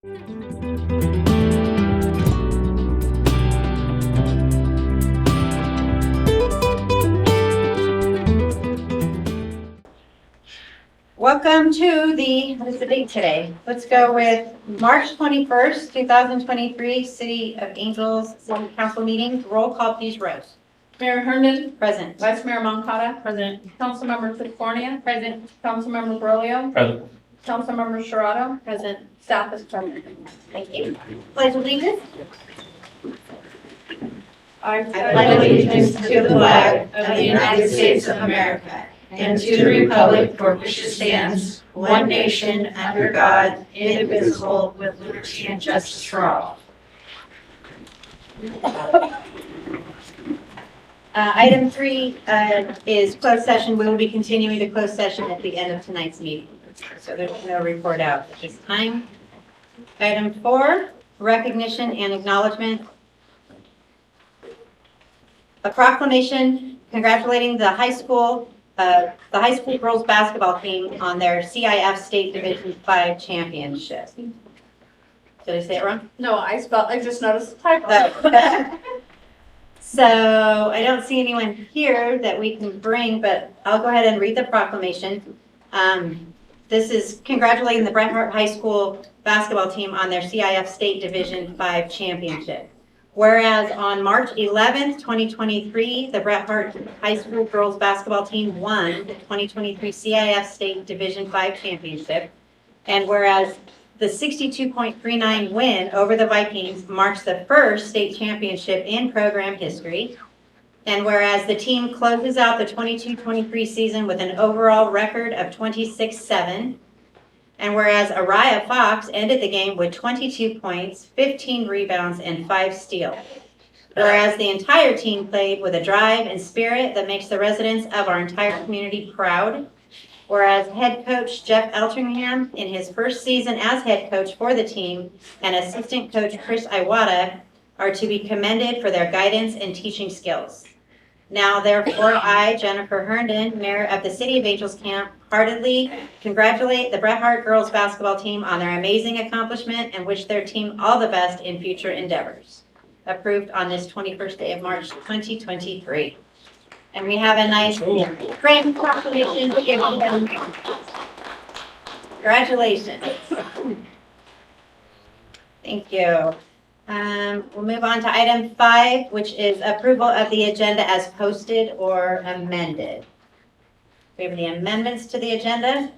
Welcome to what is the date today? Let's go with March 21st, 2023, City of Angels City Council meeting. Roll call, please, Rose. Mayor Herndon. Present. Vice Mayor Moncada. Present. Councilmember California. Present. Councilmember Berlio. Present. Councilmember Sherrod. Present. Staff is present. Thank you. Pledge allegiance. I pledge allegiance to the flag of the United States of America and to the republic for which it stands, one nation, under God, indivisible, with liberty and justice for all. Item 3 is closed session. We will be continuing the closed session at the end of tonight's meeting. So there's no report out at this time. Item 4, recognition and acknowledgement. A proclamation congratulating the high school girls basketball team on their CIF State Division 5 championship. Did I say it wrong? No, I just noticed the typo. So I don't see anyone here that we can bring, but I'll go ahead and read the proclamation. This is congratulating the Bret Harte High School basketball team on their CIF State Division 5 championship. Whereas on March 11th, 2023, the Bret Harte High School girls basketball team won the 2023 CIF State Division 5 championship. And whereas the 62.39 win over the Vikings marks the first state championship in program history. And whereas the team closes out the 22-23 season with an overall record of 26-7. And whereas Araya Fox ended the game with 22 points, 15 rebounds, and 5 steals. Whereas the entire team played with a drive and spirit that makes the residents of our entire community proud. Whereas head coach Jeff Eltringham, in his first season as head coach for the team, and assistant coach Chris Iwata are to be commended for their guidance and teaching skills. Now, therefore, I, Jennifer Herndon, Mayor of the City of Angels Camp, heartily congratulate the Bret Harte girls basketball team on their amazing accomplishment and wish their team all the best in future endeavors. Approved on this 21st day of March, 2023. And we have a nice grand proclamation to give them. Congratulations. Thank you. We'll move on to item 5, which is approval of the agenda as posted or amended. We have any amendments to the agenda?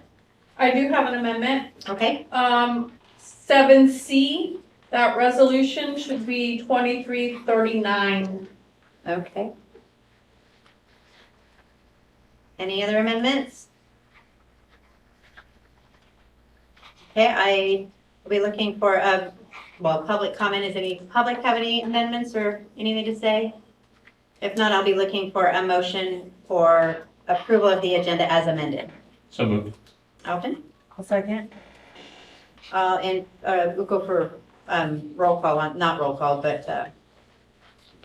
I do have an amendment. Okay. 7C, that resolution should be 2339. Okay. Any other amendments? Okay, I will be looking for public comment. Does any public have any amendments or anything to say? If not, I'll be looking for a motion for approval of the agenda as amended. So moved. Alton? I'll second. And we'll go for roll call, not roll call, but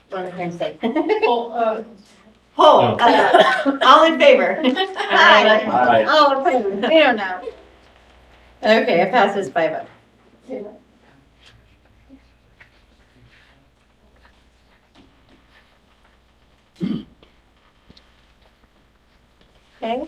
what am I trying to say? Poll. All in favor? Aye. All in favor. We don't know. Okay, it passes 5-0. Okay.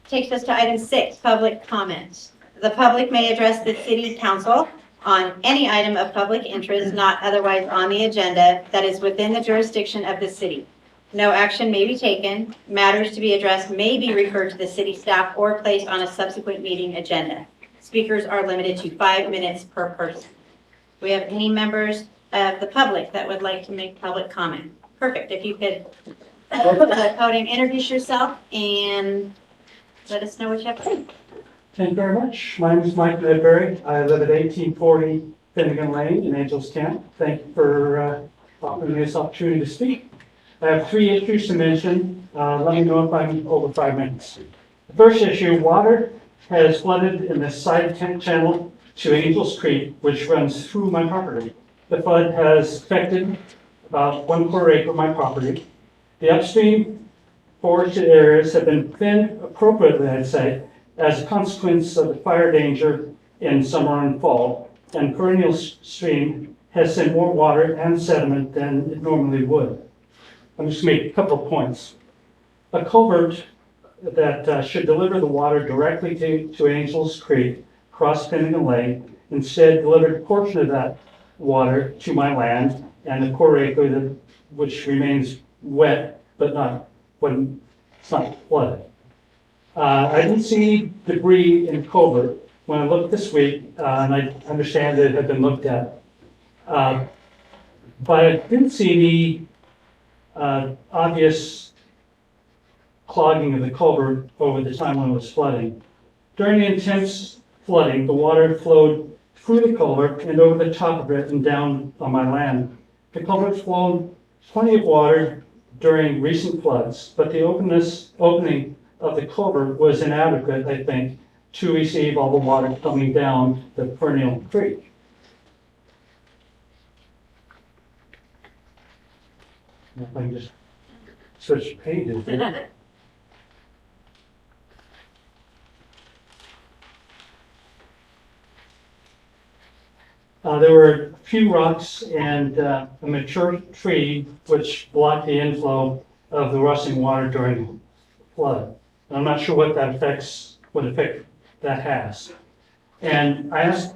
Takes us to item 6, public comments. The public may address the city council on any item of public interest not otherwise on the agenda that is within the jurisdiction of the city. No action may be taken. Matters to be addressed may be referred to the city staff or placed on a subsequent meeting agenda. Speakers are limited to 5 minutes per person. Do we have any members of the public that would like to make public comment? Perfect. If you could go to the podium, introduce yourself, and let us know what you have to say. Thank you very much. My name is Mike Ledbury. I live at 1840 Finnegan Lane in Angels Camp. Thank you for offering me this opportunity to speak. I have 3 issues to mention. Let me know if I'm over 5 minutes. The first issue, water has flooded in the side channel to Angels Creek, which runs through my property. The flood has affected about 1/4 acre of my property. The upstream forested areas have been thinned appropriately, I'd say, as a consequence of the fire danger in summer and fall. and perennial stream has sent more water and sediment than it normally would. I'm just going to make a couple of points. A culvert that should deliver the water directly to Angels Creek, across Finnegan Lake, instead delivered a portion of that water to my land and the quarter acre which remains wet, but it's not flooded. I didn't see debris in the culvert when I looked this week, and I understand that it had been looked at. But I didn't see any obvious clogging of the culvert over the time when it was flooding. During the intense flooding, the water flowed through the culvert and over the top of it and down on my land. The culvert flowed plenty of water during recent floods, but the opening of the culvert was inadequate, I think, to receive all the water coming down the perennial creek. If I can just switch pages here. There were a few rocks and a mature tree which blocked the inflow of the rushing water during the flood. And I'm not sure what effect that has. And I asked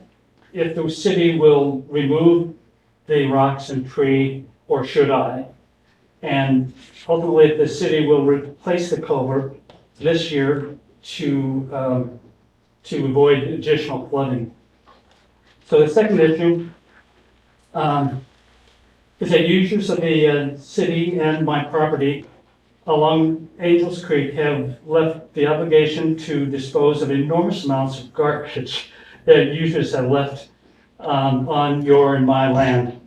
if the city will remove the rocks and tree, or should I? And ultimately, the city will replace the culvert this year to avoid additional flooding. So the second issue is that users of the city and my property along Angels Creek have left the obligation to dispose of enormous amounts of garbage that users have left on your and my land.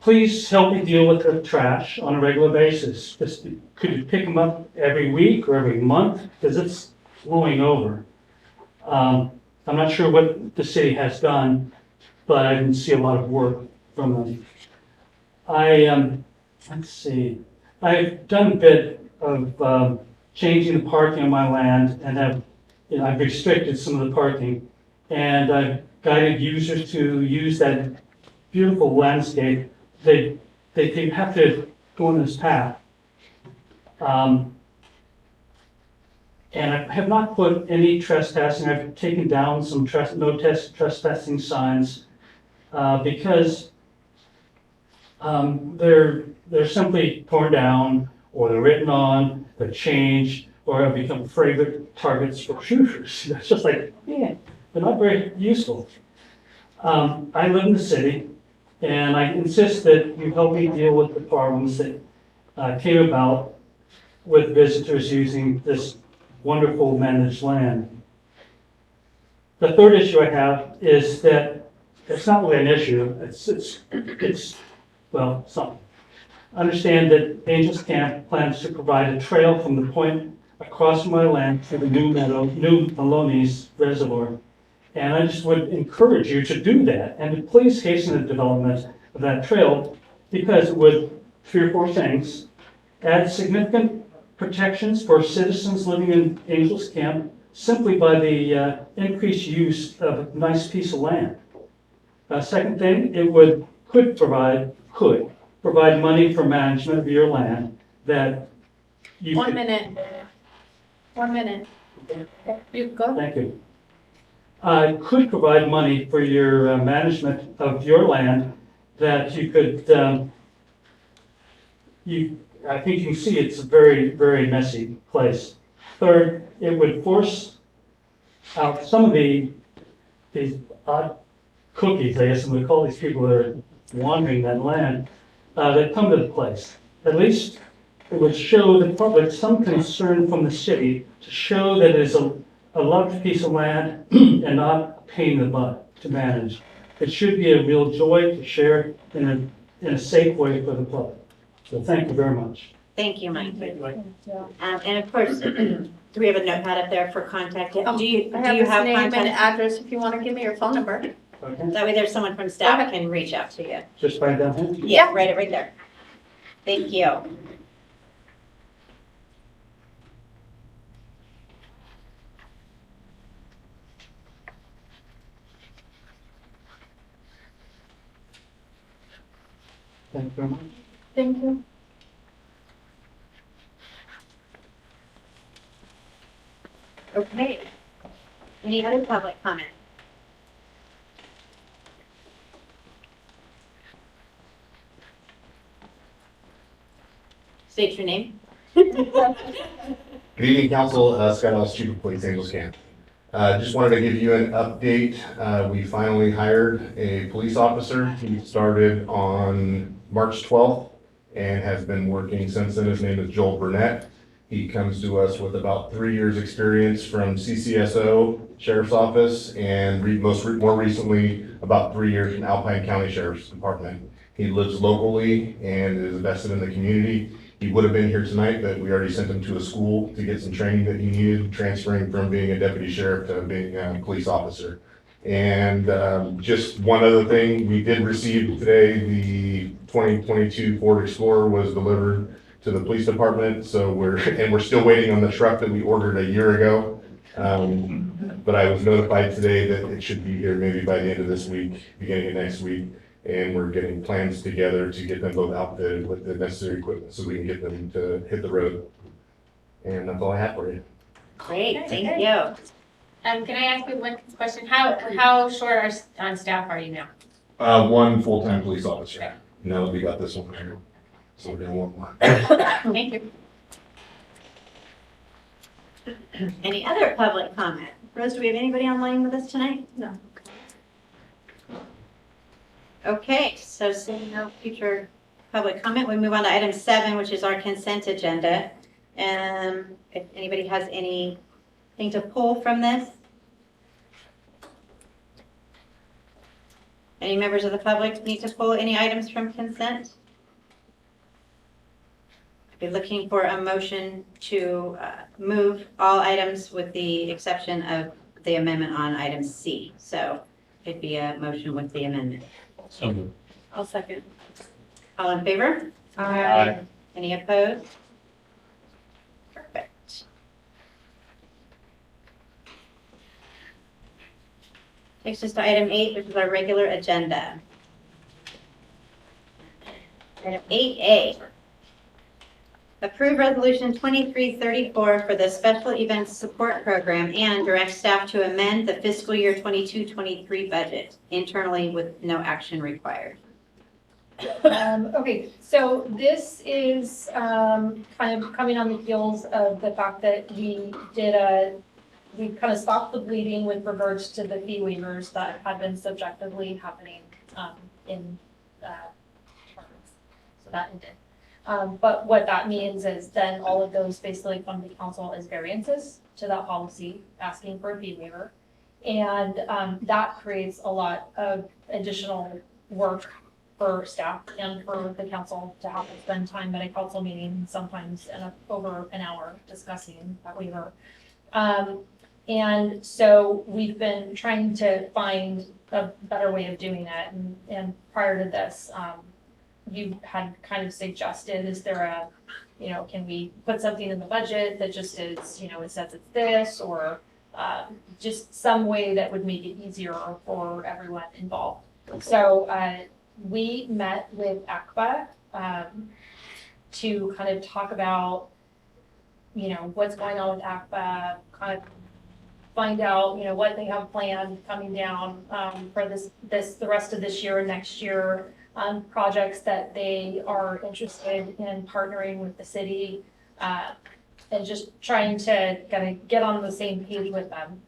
Please help me deal with the trash on a regular basis. Could you pick them up every week or every month? Because it's flowing over. I'm not sure what the city has done, but I didn't see a lot of work from them. Let's see. I've done a bit of changing the parking on my land, and I've restricted some of the parking, and I've guided users to use that beautiful landscape. They have to go on this path. And I have not put any trespassing. I've taken down some no trespassing signs because they're simply torn down, or they're written on, they're changed, or have become favorite targets for shooters. It's just like, yeah, they're not very useful. I live in the city, and I insist that you help me deal with the problems that came about with visitors using this wonderful managed land. The third issue I have is that it's not really an issue. It's something. Understand that Angels Camp plans to provide a trail from the point across my land to the New Maloney's Reservoir. And I just would encourage you to do that and to please hasten the development of that trail, because it would, 3 or 4 things: add significant protections for citizens living in Angels Camp simply by the increased use of a nice piece of land. Second thing, it could provide money for management of your land that you 1 could. minute. 1 minute. You go. Thank you. Could provide money for your management of your land that you could, I think you can see it's a very, very messy place. Third, it would force out some of these odd cookies, I guess, and we call these people that are wandering that land, that come to the place. At least it would show the public some concern from the city to show that it is a loved piece of land and not a pain in the butt to manage. It should be a real joy to share in a safe way for the public. So thank you very much. Thank you, Mike. And of course, do we have a notepad up there for contact? Do you I have his have name and contact? address if you want to give me your phone number. Okay, That way there's someone from staff can reach out to you. just write it down here. Yeah, write it right there. Thank you. Thank you very much. Thank you. Okay. Any other public comment? State your name. Good evening, Council. Scott Ellis, Chief of Police, Angels Camp. Just wanted to give you an update. We finally hired a police officer. He started on March 12th and has been working since then. His name is Joel Burnett. He comes to us with about 3 years' experience from CCSO, Sheriff's Office, and more recently, about 3 years in Alpine County Sheriff's Department. He lives locally and is invested in the community. He would have been here tonight, but we already sent him to a school to get some training that he needed, transferring from being a deputy sheriff to being a police officer. And just one other thing, we did receive today the 2022 Ford Explorer was delivered to the police department. So we're still waiting on the truck that we ordered a year ago. But I was notified today that it should be here maybe by the end of this week, beginning of next week. And we're getting plans together to get them both outfitted with the necessary equipment so we can get them to hit the road. And that's all I have for you. Great, thank you. Can I ask you one question? How short on staff are you now? One full-time police officer. Now that we got this one here. So we're gonna want more. Thank you. Any other public comment? Rose, do we have anybody online with us tonight? No. Okay, so seeing no future public comment, we move on to item 7, which is our consent agenda. If anybody has anything to pull from this? Any members of the public need to pull any items from consent? I'd be looking for a motion to move all items with the exception of the amendment on item C. So it'd be a motion with the amendment. I'll second. All in favor? Aye. Any opposed? Perfect. Takes us to item 8, which is our regular agenda. Item 8A. Approve resolution 2334 for the Special Events Support Program and direct staff to amend the fiscal year 22-23 budget internally with no action required. Okay, so this is kind of coming on the heels of the fact that we kind of stopped the bleeding with regards to the fee waivers that had been subjectively happening in terms. So that ended. But what that means is then all of those basically come to council as variances to that policy, asking for a fee waiver. And that creates a lot of additional work for staff and for the council to have to spend time at a council meeting, sometimes over an hour discussing that waiver. And so we've been trying to find a better way of doing it. And prior to this, you had kind of suggested, is there can we put something in the budget that just is, it says it's this, or just some way that would make it easier for everyone involved. So we met with ACPA to kind of talk about, what's going on with ACPA, kind of find out, what they have planned coming down for the rest of this year and next year, projects that they are interested in partnering with the city, and just trying to kind of get on the same page with them.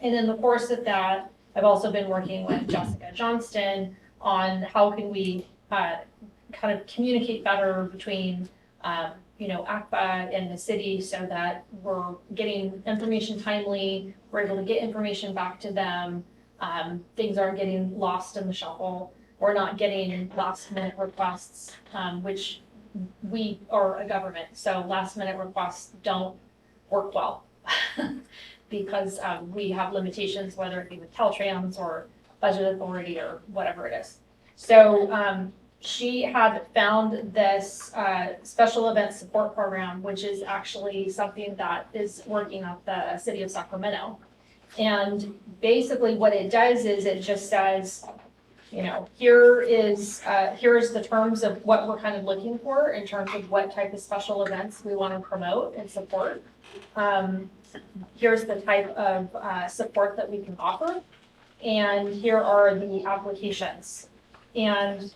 And in the course of that, I've also been working with Jessica Johnston on how can we kind of communicate better between ACPA and the city so that we're getting information timely, we're able to get information back to them, things aren't getting lost in the shuffle, we're not getting last minute requests, which we are a government, so last minute requests don't work well because we have limitations, whether it be with Caltrans or budget authority or whatever it is. So she had found this special event support program, which is actually something that is working at the city of Sacramento. And basically what it does is it just says, here's the terms of what we're kind of looking for in terms of what type of special events we want to promote and support. Here's the type of support that we can offer, and here are the applications, and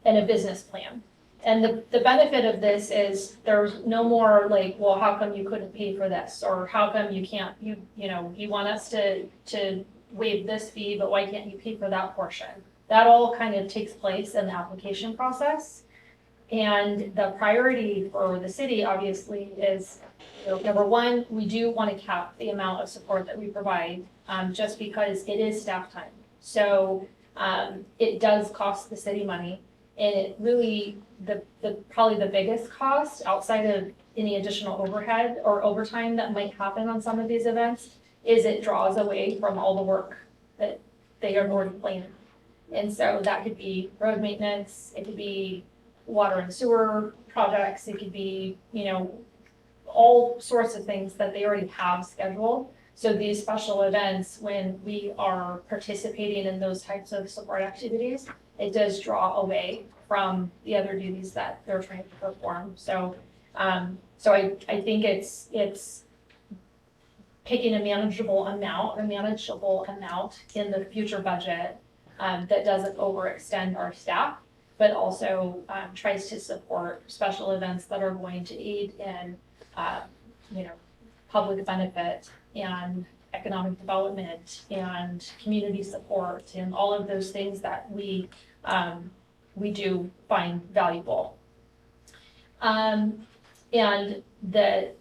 a business plan. And the benefit of this is there's no more like, well, how come you couldn't pay for this, or how come you can't, you want us to waive this fee, but why can't you pay for that portion? That all kind of takes place in the application process. And the priority for the city, obviously, is, number one, we do want to cap the amount of support that we provide, just because it is staff time. So it does cost the city money, and it really, probably the biggest cost outside of any additional overhead or overtime that might happen on some of these events is it draws away from all the work that they are already planned. And so that could be road maintenance, it could be water and sewer projects, it could be, all sorts of things that they already have scheduled. So these special events, when we are participating in those types of support activities, it does draw away from the other duties that they're trying to perform. So, I think it's picking a manageable amount in the future budget that doesn't overextend our staff, but also tries to support special events that are going to aid in, public benefit and economic development and community support and all of those things that we do find valuable. And the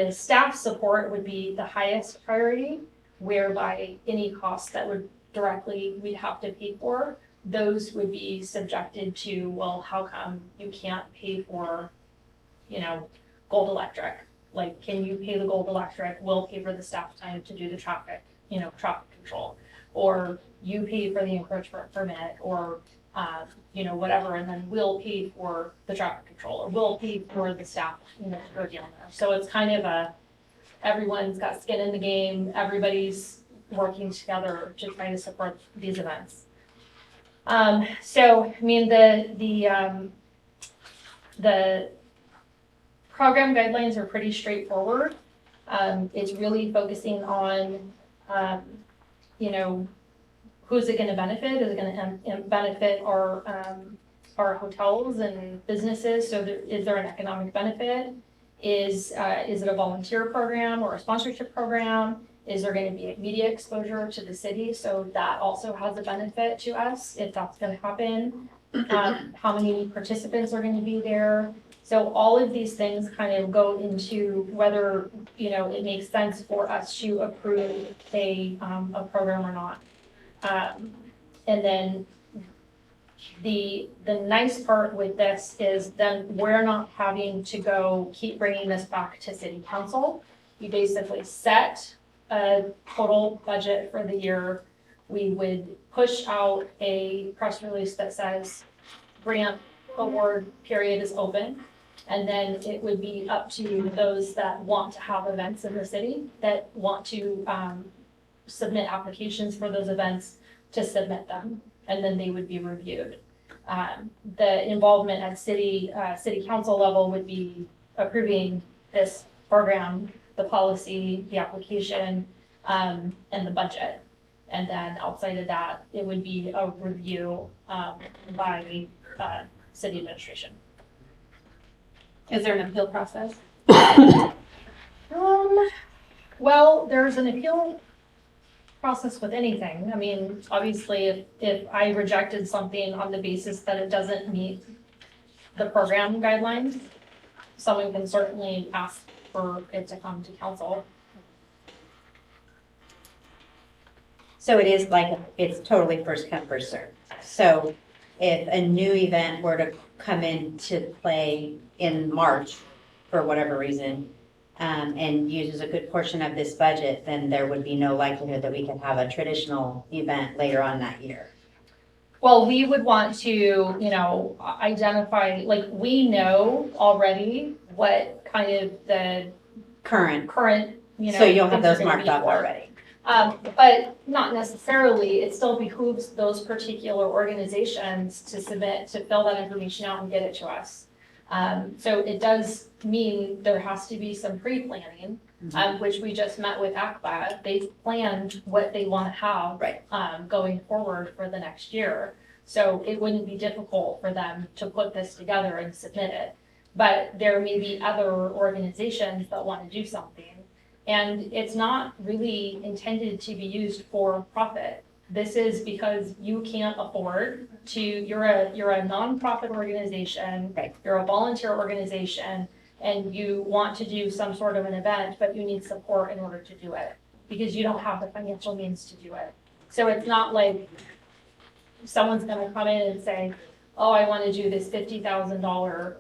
staff support would be the highest priority, whereby any costs that we'd have to pay for, those would be subjected to, well, how come you can't pay for, Gold Electric? Like, can you pay the Gold Electric? We'll pay for the staff time to do the traffic control. Or you pay for the encroachment permit, or whatever, and then we'll pay for the traffic control, or we'll pay for the staff, to go down there. So it's kind of everyone's got skin in the game, everybody's working together to try to support these events. So, I mean, the program guidelines are pretty straightforward. It's really focusing on, who's it going to benefit? Is it going to benefit our hotels and businesses? So is there an economic benefit? Is it a volunteer program or a sponsorship program? Is there going to be media exposure to the city? So that also has a benefit to us if that's going to happen. How many participants are going to be there? So all of these things kind of go into whether, it makes sense for us to approve a program or not. And then the nice part with this is then we're not having to keep bringing this back to city council. You basically set a total budget for the year. We would push out a press release that says grant award period is open. And then it would be up to those that want to have events in the city, that want to submit applications for those events, to submit them, and then they would be reviewed. The involvement at city council level would be approving this program, the policy, the application, and the budget. And then outside of that, it would be a review by city administration. Is there an appeal process? Well, there's an appeal process with anything. I mean, obviously, if I rejected something on the basis that it doesn't meet the program guidelines, someone can certainly ask for it to come to council. So it is it's totally first come, first served. So if a new event were to come into play in March, for whatever reason, and uses a good portion of this budget, then there would be no likelihood that we could have a traditional event later on that year. Well, we would want to, identify, we know already what kind of the Current, current, so you'll have things are those gonna marked be off for. already. But not necessarily, it still behooves those particular organizations to submit, to fill that information out and get it to us. So it does mean there has to be some pre-planning, which we just met with ACBA. They've planned what they want to have Right. Going forward for the next year. So it wouldn't be difficult for them to put this together and submit it. But there may be other organizations that want to do something. And it's not really intended to be used for profit. This is because you can't afford to, you're a nonprofit organization, Right. you're a volunteer organization, and you want to do some sort of an event, but you need support in order to do it, because you don't have the financial means to do it. So it's not like someone's gonna come in and say, oh, I wanna do this $50,000,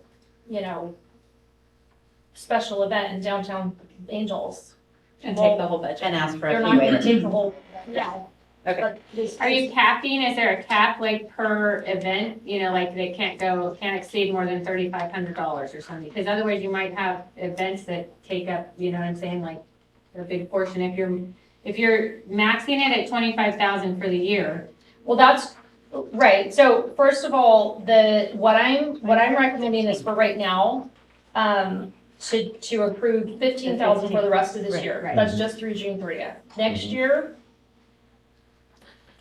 special event in downtown Angels. And take the whole budget. And ask for They're a not fee gonna waiver. take the whole, yeah. Okay. But this- Are you capping, is there a cap like per event, like they can't exceed more than $3,500 or something? Because otherwise you might have events that take up, you know what I'm saying, like a big portion. If you're maxing it at 25,000 for the year. Well, that's, right, so first of all, what I'm recommending is for right now, to approve 15,000 for the rest of this year. Right. That's just through June 30th. Next year,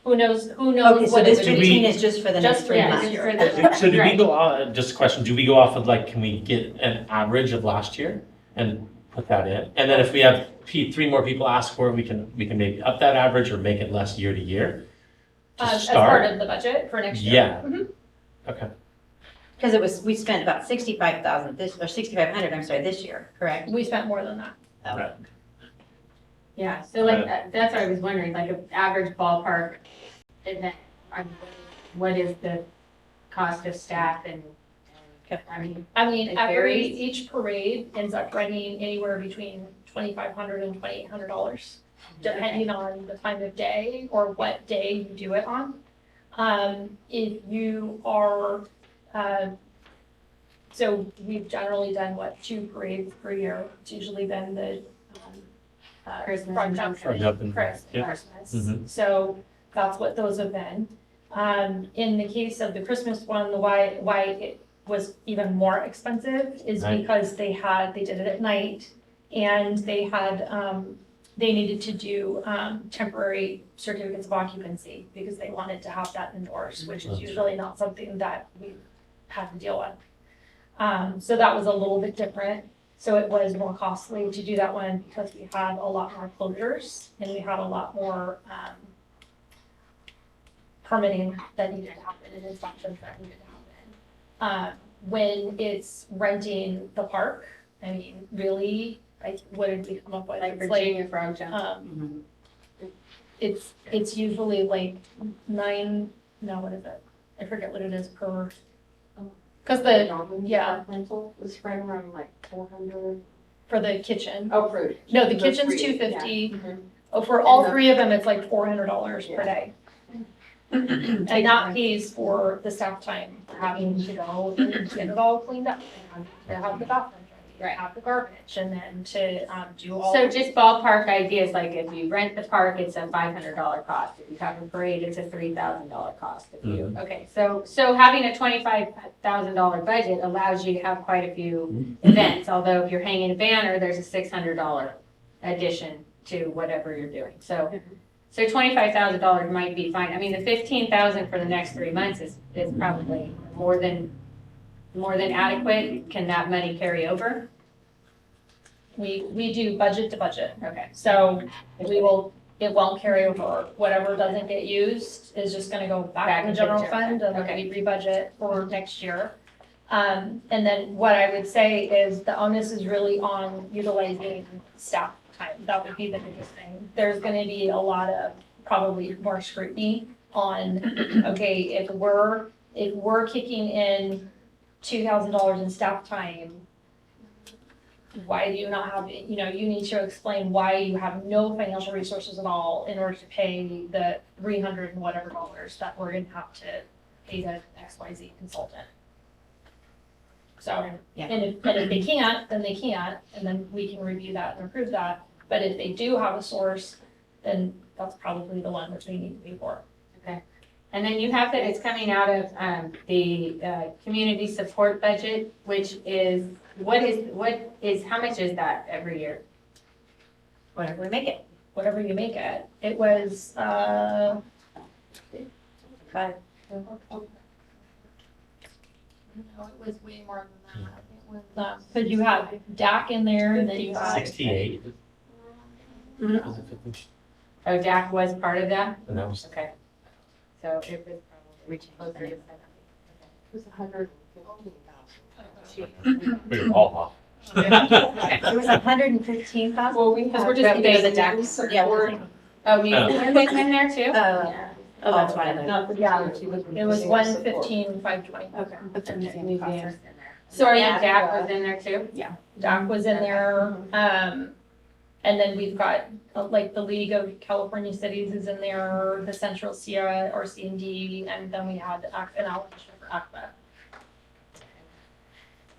who knows Okay, what so it this would Do be. 15 is just for the next Just 3 yeah, months? just for the- So do we Right. go off, just a question, do we go off of like, can we get an average of last year and put that in? And then if we have 3 more people ask for it, we can maybe up that average or make it less year to year? To As part start? of the budget for next year. Yeah. Mhm. Okay. Because we spent about 65,000 or 6,500, I'm sorry, this year, correct? We spent more than that. Right. Yeah, so like, that's what I was wondering, like an average ballpark event, what is the cost of staff and, I mean, I mean, It varies. each parade ends up running anywhere between $2,500 and $2,800, depending on the time of day or what day you do it on. If you are, so we've generally done, 2 parades per year. It's usually been the Christmas Front and Jump Front Jump and- Christmas. yeah. Christmas. Mhm. So that's what those have been. In the case of the Christmas one, why it was even more expensive is Right. because they did it at night, and they needed to do temporary certificates of occupancy because they wanted to have that indoors, which is That's usually not something that we had to deal with. So that was a little bit different. So it was more costly to do that one because we had a lot more closures and we had a lot more permitting that needed to happen and inspections that needed to happen. When it's renting the park, I mean, really, what did we come up with? like It's Virginia Frog Jump. It's usually like what is it? I forget what it is per. Cause yeah. Rental was right around like 400. For the kitchen. Oh, for. No, the for kitchen's free, $250. yeah. Oh, for all And the- 3 of them, it's like $400 per Yeah. day. And that pays for the staff time, having to go and get it all cleaned up, and to have the bathrooms ready, Right. have the garbage, and then to do all. So just ballpark ideas, like if you rent the park, it's a $500 cost. If you have a parade, it's a $3,000 cost. If you, okay, so having a $25,000 budget allows you to have quite a few events. Although if you're hanging a banner, there's a $600 addition to whatever you're doing. So $25,000 might be fine. I mean, the $15,000 for the next 3 months is probably more than adequate. Can that money carry over? We do budget to budget, Okay. so it won't carry over. Whatever doesn't get used is just gonna go back in the general fund, and then we rebudget for next year. And then what I would say is the onus is really on utilizing staff time. That would be the biggest thing. There's gonna be a lot of probably more scrutiny on, okay, if we're kicking in $2,000 in staff time, why do you not have, you need to explain why you have no financial resources at all in order to pay the 300 and whatever dollars that we're gonna have to pay the XYZ consultant. So, Yeah. and if they can't, then they can't, and then we can review that and approve that. But if they do have a source then that's probably the one which we need to pay for. And then you have that it's coming out of the community support budget, which is, how much is that every year? Whatever we make it. Whatever you make it. It was, Five. No, it was way more than that. It was, because you have DAC in there, and then you have, 68. Mhm. Was it 50? Oh, Jack was part of that? And that was, Okay. So it was probably closer to 70. it was 115,000. we were all off. It was 115,000? Well, we because have we're just gonna go to the DAC DAC. Yeah. Oh, music was in there too? Oh, that's why I know. Not the Yeah. museum, it was 115,520. Okay. But the museum Museum. costs are in there. So Yeah. Jack was in there too? DAC was in there, and then we've got, like, the League of California Cities is in there, the Central Sierra, or C&D, and then we had an allocation for ACPA.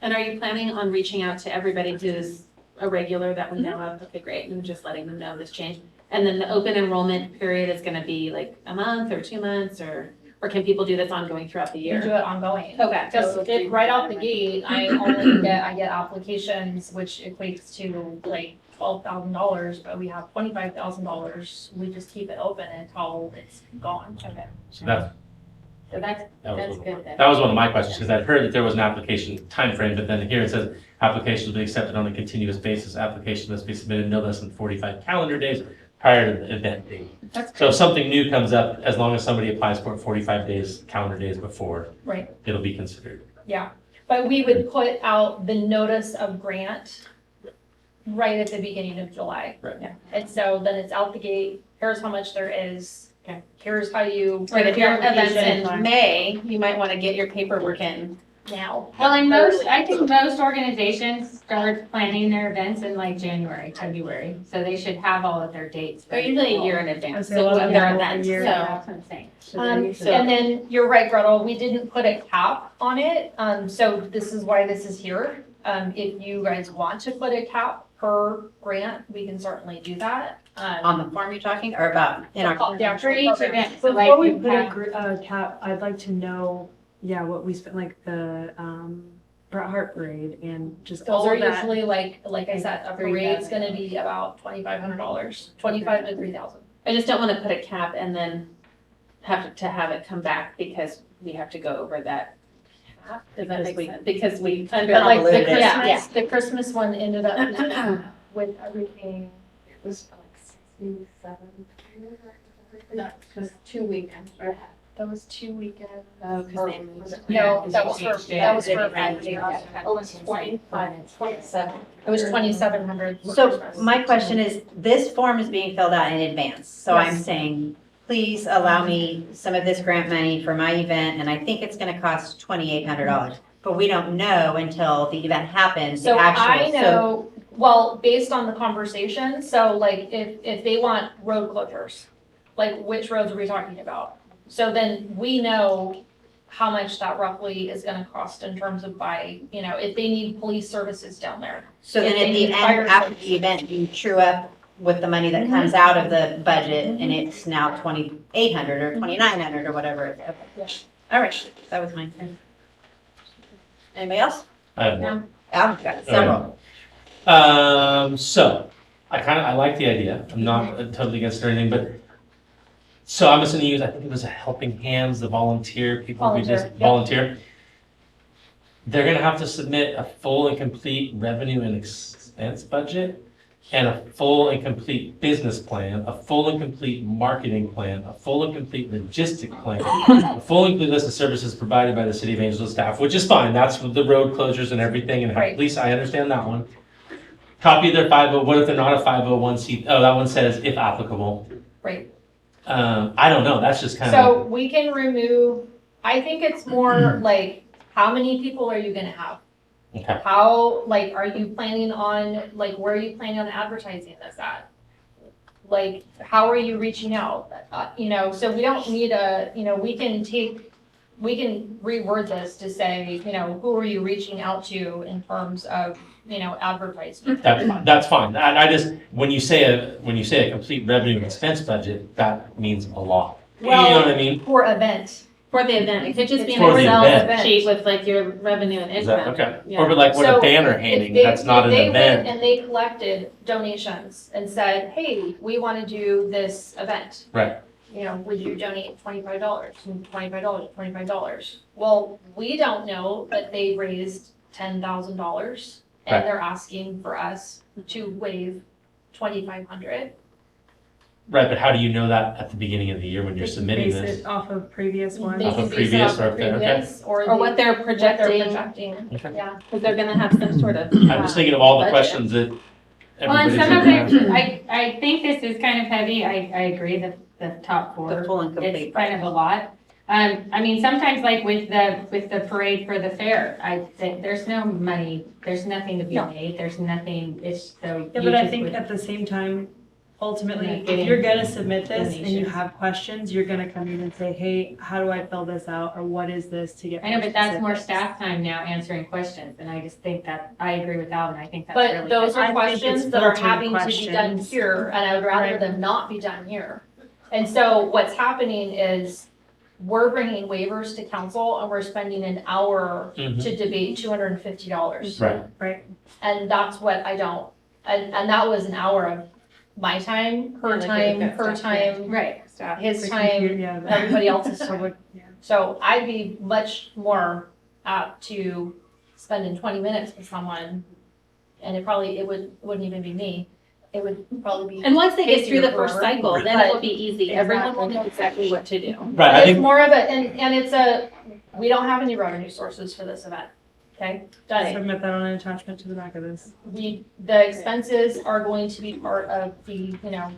And are you planning on reaching out to everybody who's a regular that we know of? Okay, great, and just letting them know this change. And then the open enrollment period is gonna be like a month or 2 months, or can people do this ongoing throughout the You do year? it ongoing. Okay. Because right out the gate, I get applications, which equates to like $12,000, but we have $25,000. We just keep it open until it's gone. Okay. So that's, So that's that was, good then. that was one of my questions, because I'd heard that there was an application timeframe, but then here it says, applications will be accepted on a continuous basis. Application must be submitted no less than 45 calendar days prior to the event date. So if something new comes up, as long as somebody applies for it 45 days, calendar days before, Right. it'll be considered. Yeah. But we would put out the notice of grant right at the beginning of July. Right. Yeah. And so then it's out the gate. Here's how much there is. Okay. Here's how you. Right, if your event's application in May, you might wanna get your paperwork in. now. Well, I think most organizations start planning their events in like January, February, so they should have all of their dates. They're usually a year in advance, Okay, so well, of yeah, their a event, year. so. That's what I'm saying. And then you're right, Gretel, we didn't put a cap on it, so this is why this is here. If you guys want to put a cap per grant, we can certainly do that. On the form you're talking, or about in our? Yeah, For each event, so like Before we you put have, a cap, I'd like to know, what we spent, like the, Bret Hart Parade and just those all are of that. usually like I said, a parade's gonna be about $2,500, 25 to 3,000. I just don't wanna put a cap and then have to have it come back because we have to go over that. Does that make sense? Because we. But like the Convoluted. Christmas, the Christmas one ended up with everything. It was like 67. That was 2 weekends, right? That was 2 weekends. Oh, 'cause they moved it. No, that was for. Oh, it's 25, 27. It was 2,700. for So Christmas. my question is, this form is being filled out in advance, so I'm Yes. saying, please allow me some of this grant money for my event, and I think it's gonna cost $2,800. But we don't know until the event happens, the So I actual, so, know, well, based on the conversation, so like if they want road closures, like which roads are we talking about? So then we know how much that roughly is gonna cost in terms of if they need police services down there. so then if at they the need fire end, after service. the event, you true up with the money that comes out of the budget, and it's now 2,800 or 2,900 or whatever. it is. Yeah. All right, that was mine. Anybody else? I have one. I've got several. So I like the idea. I'm not totally against it or anything, but so I'm just gonna use, I think it was Helping Hands, the volunteer people who just Volunteer, yep. volunteer. They're gonna have to submit a full and complete revenue and expense budget and a full and complete business plan, a full and complete marketing plan, a full and complete logistic plan, a full and complete list of services provided by the City of Angels staff, which is fine. That's with the road closures and everything and Right. police, I understand that one. Copy of their 50, what if they're not a 501c? Oh, that one says if applicable. Right. I don't know, that's just kind So of, we can remove, I think it's more like, how many people are you gonna have? okay. How, are you planning on, where are you planning on advertising this at? How are you reaching out? So we don't need we can take we can reword this to say, you know, who are you reaching out to in terms of, you know, advertising? That's fine. I just, when you say a complete revenue and expense budget, that means a lot. You know what I mean? For event. For the event, it could just be an For the Excel event. sheet with like your revenue and Is that, income. okay. Yeah. Or like what a So, banner If hanging, they- that's not if an they went event. and they collected donations and said, hey, we want to do this event. Right. You know, would you donate $25, $25, $25? Well, we don't know that they raised $10,000 Right. and they're asking for us to waive $2,500. Right, but how do you know that at the beginning of the year when you're submitting Base this? it off of previous ones. They Off can of base it previous off or of okay. previous Or what they're projecting, projecting. Okay. Yeah. because they're gonna have some sort of. I'm just thinking of all the budget. questions that Well, and everybody's some of gonna have. it, I think this is kind of heavy, I agree that the top The four, full and complete. it's kind of a lot. I mean, sometimes like with the parade for the fair, I think there's no money, there's nothing to be No. made, there's nothing, it's so. Yeah, you but I just think would- at the same time, ultimately, You're not if getting you're gonna submit this and you donations. have questions, you're gonna come in and say, hey, how do I fill this out, or what is this to get? I know, but that's more specifics? staff time now answering questions, and I just think that, I agree with Alvin, I think that's But really. those I are think it's questions that are filtered having to be done questions. here, and I would rather Right. them not be done here. And so what's happening is we're bringing waivers to council and we're spending an hour Mhm. to debate $250. Right, Right, And that's what I don't, and that was an hour of my time, her Yeah, like time, you've got her stuff, yeah. time, Right, staff. his The time, computer, yeah, the- everybody else's time. public, yeah. So I'd be much more apt to spending 20 minutes with someone, and it wouldn't even be me. It would probably be. And once they get Casey through or the first whoever. cycle, then it will be easy. Everyone will Exactly. know exactly what to do. right, I It's think, more of a, and it's we don't have any revenue sources for this event, okay? Done it. Submit that on an attachment to the back of this. The expenses are going to be part of the,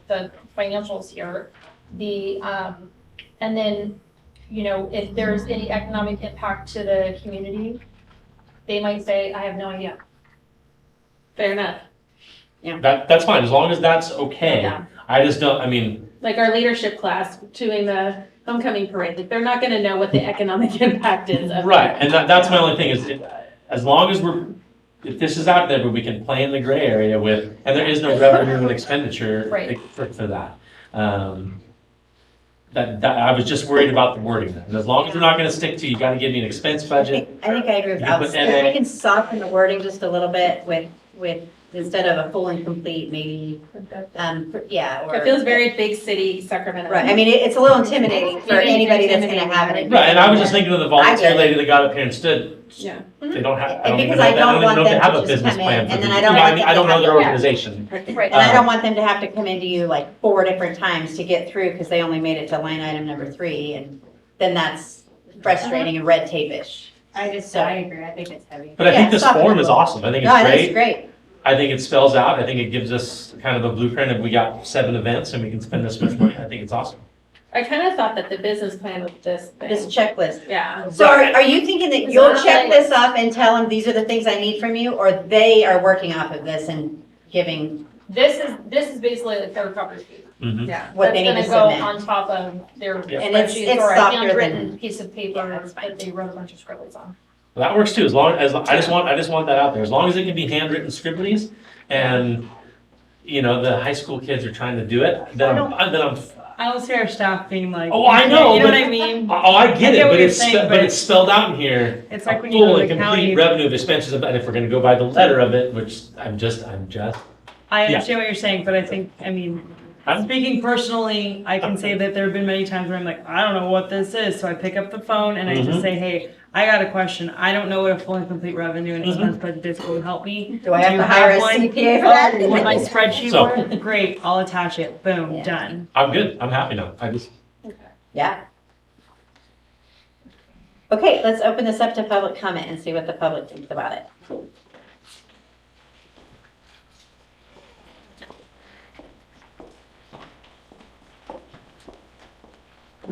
the financials here. And then, if there's any economic impact to the community, they might say, I have no idea. Fair enough. that's fine, as long as that's okay. Yeah. I just don't, I mean, Like our leadership class doing the homecoming parade, like they're not gonna know what the economic impact is of. right, and that's my only thing is, as long as if this is out there, but we can play in the gray area with, and there is no revenue and expenditure Right. for that. That I was just worried about the wording, and as long as we're not gonna stick to, you gotta give me an expense I budget. think I agree with You Alex. put If NA. we can soften the wording just a little bit with, instead of a full and complete, maybe, yeah, or. It feels very big city Sacramento. Right, I mean, it's a little intimidating for It is anybody that's gonna intimidating. have it. Right, and I was just thinking of the I volunteer get it. lady that got up here and stood. Yeah. They don't have, I And don't even because know, I I don't don't even want know if they them have to a just business come in, plan and for then the, I you don't know, want them I to don't know have their to- organization. Right. And I don't want them to have to come into you like 4 different times to get through because they only made it to line item number 3, and then that's frustrating and red tape-ish. I agree, I think it's heavy. But I think Yeah, this soften form it is a little. awesome, I think No, I it's think it's great. great. I think it spells out, I think it gives us kind of a blueprint of we got 7 events and we can spend this much money, I think it's awesome. I kind of thought that the business plan was this This thing. checklist. Yeah. So are you thinking that It's you'll not check like- this up and tell them these are the things I need from you, or they are working off of this and giving This is basically like their cover sheet. Mhm. Yeah. what they need to That's gonna go submit? on top of their Yeah. And it's spreadsheets or a softer than- handwritten piece of paper Yeah, that's fine. that they wrote a bunch of scribbles on. Well, that works too, as long as, I just want that out there, as long as it can be handwritten scribblies and, the high school kids are trying to do it, then I'm, I don't see our staff being like. Oh, I know, You know what but- I mean? oh, I get I it, get what but you're it's, saying, but but- it's spelled out in here. It's like a when you go full to and the complete county. revenue of expenses, and if we're gonna go by the letter of it, which I'm just, I understand what you're saying, but I think, I'm- speaking personally, I can say that there have been many times where I'm like, I don't know what this is, so I pick up the phone and I Mhm. just say, hey, I got a question, I don't know what a full and complete revenue and expense budget is, will you help me? Do I have Do to you hire a have one? CPA for that? Oh, will my spreadsheet So- work? Great, I'll attach it, boom, Yeah. done. I'm good, I'm happy now, Yeah. Okay, let's open this up to public comment and see what the public thinks about it.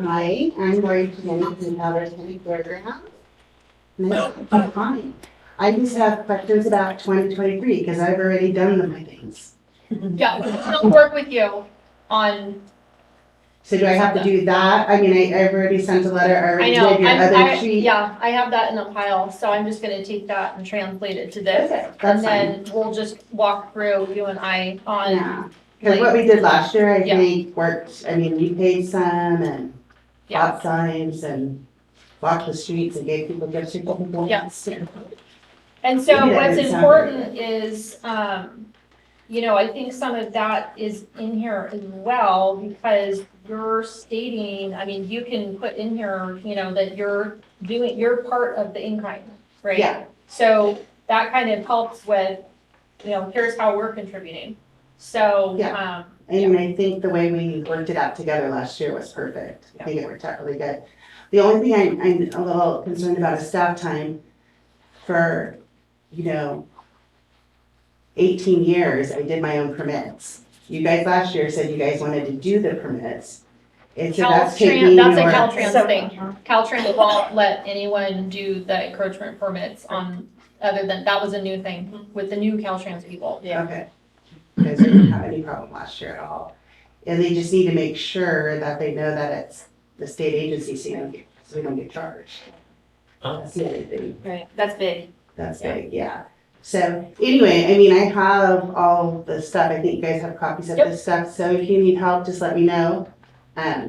Hi, I'm Lori Kenny from Calaveras County Fairgrounds. I'm fine. I just have questions about 2023 because I've already done my things. Yeah, we'll work with you on So do I have to do that? I mean, I've already sent a letter, I I already know, did your other sheet. yeah, I have that in a pile, so I'm just gonna take that and translate it to this. Okay, And that's fine. then we'll just walk through, you and I, on, Yeah, because what we did last year, I Yeah. think worked, I mean, we paid some and yeah, bought signs and walked the streets and gave people gift certificates. Yes. And so Maybe that what's didn't sound very important is, you know, I think some of that is in here as well, because you're stating, I mean, you can put in here, you know, that you're part of the in-kind, right? Yeah. So that kind of helps with, you know, here's how we're contributing. So, Yeah. And I think the way we worked it out together last year was perfect. I think it worked out really good. The only thing I'm a little concerned about is staff time. For, you know, 18 years, I did my own permits. You guys last year said you guys wanted to do the permits. And so that's taking That's a your- Caltrans thing. Caltrans won't let anyone do the encroachment permits on, other than, that was a new thing with the new Caltrans people. Okay. Because I didn't have any problem last year at all. And they just need to make sure that they know that it's the state agency, so we don't get charged. Oh. That's the other thing. Right, that's big. That's big, yeah. So anyway, I mean, I have all the stuff. I think you guys have copies of Yep. this stuff. So if you need help, just let me know. But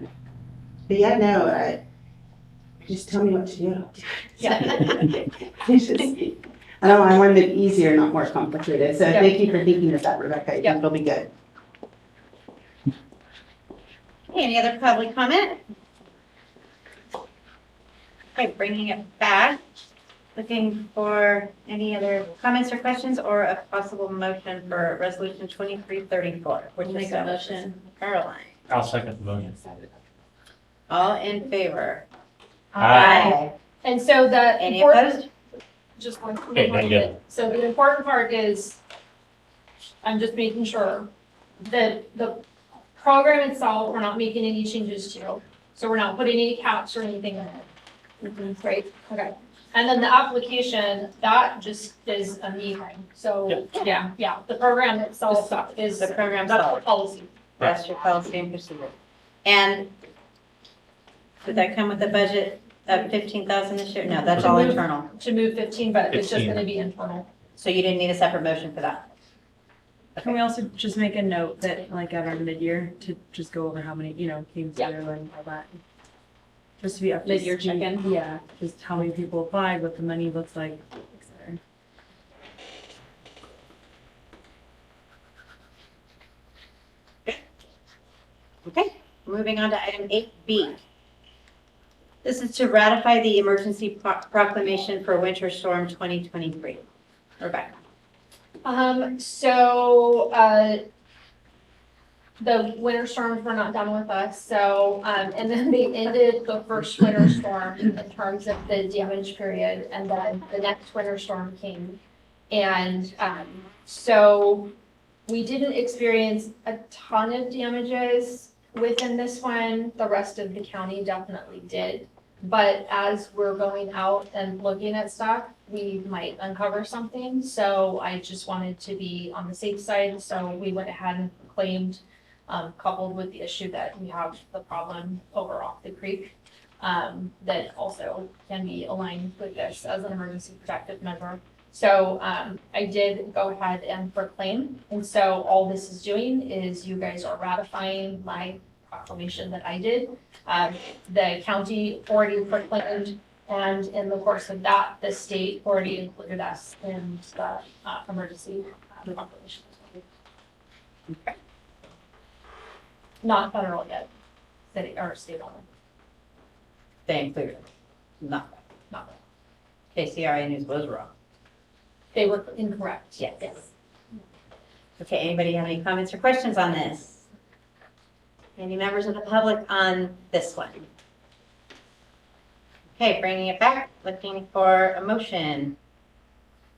yeah, no, just tell me what to do. It's just, I don't know, I wanted it easier, not more complicated. So Yep. thank you for thinking of that, Rebecca. I think Yep. it'll be good. Okay, any other public comment? Okay, bringing it back, looking for any other comments or questions or a possible motion for resolution 2334, which is Make a motion. Caroline. I'll second the motion. All in favor? Aye. And so the Any important, opposed? just one Okay, thank you. So the important part is, I'm just making sure that the program itself, we're not making any changes to. So we're not putting any caps or anything in it. Right, okay. And then the application, that just is a me thing. So, yeah, the program itself is, The program that's the itself. policy. That's your policy and procedure. And did that come with a budget of 15,000 this year? No, that's all To move- internal. To move 15, but it's just 15. gonna be internal. So you didn't need a separate motion for that? Can we also just make a note that, like, at our mid-year, to just go over how many, you know, came Yeah. through and all that? Just to be up to Mid-year speed. check-in? Yeah, just how many people applied, what the money looks like, et cetera. Okay, moving on to item 8B. This is to ratify the emergency proclamation for Winter Storm 2023. Rebecca. The winter storms were not done with us, so, and then they ended the first winter storm in terms of the damage period, and then the next winter storm came. And, so we didn't experience a ton of damages within this one. The rest of the county definitely did. But as we're going out and looking at stuff, we might uncover something. So I just wanted to be on the safe side. So we went ahead and claimed, coupled with the issue that we have the problem over off the creek, that also can be aligned with this as an emergency protective measure. So I did go ahead and proclaim. And so all this is doing is you guys are ratifying my proclamation that I did. The county already proclaimed, and in the course of that, the state already included us in the emergency proclamation. Okay. Not federal yet, city or state only, They included. Not. not. KCRA News was wrong. They were incorrect. Yes. Okay, anybody have any comments or questions on this? Any members of the public on this one? Okay, bringing it back, looking for a motion.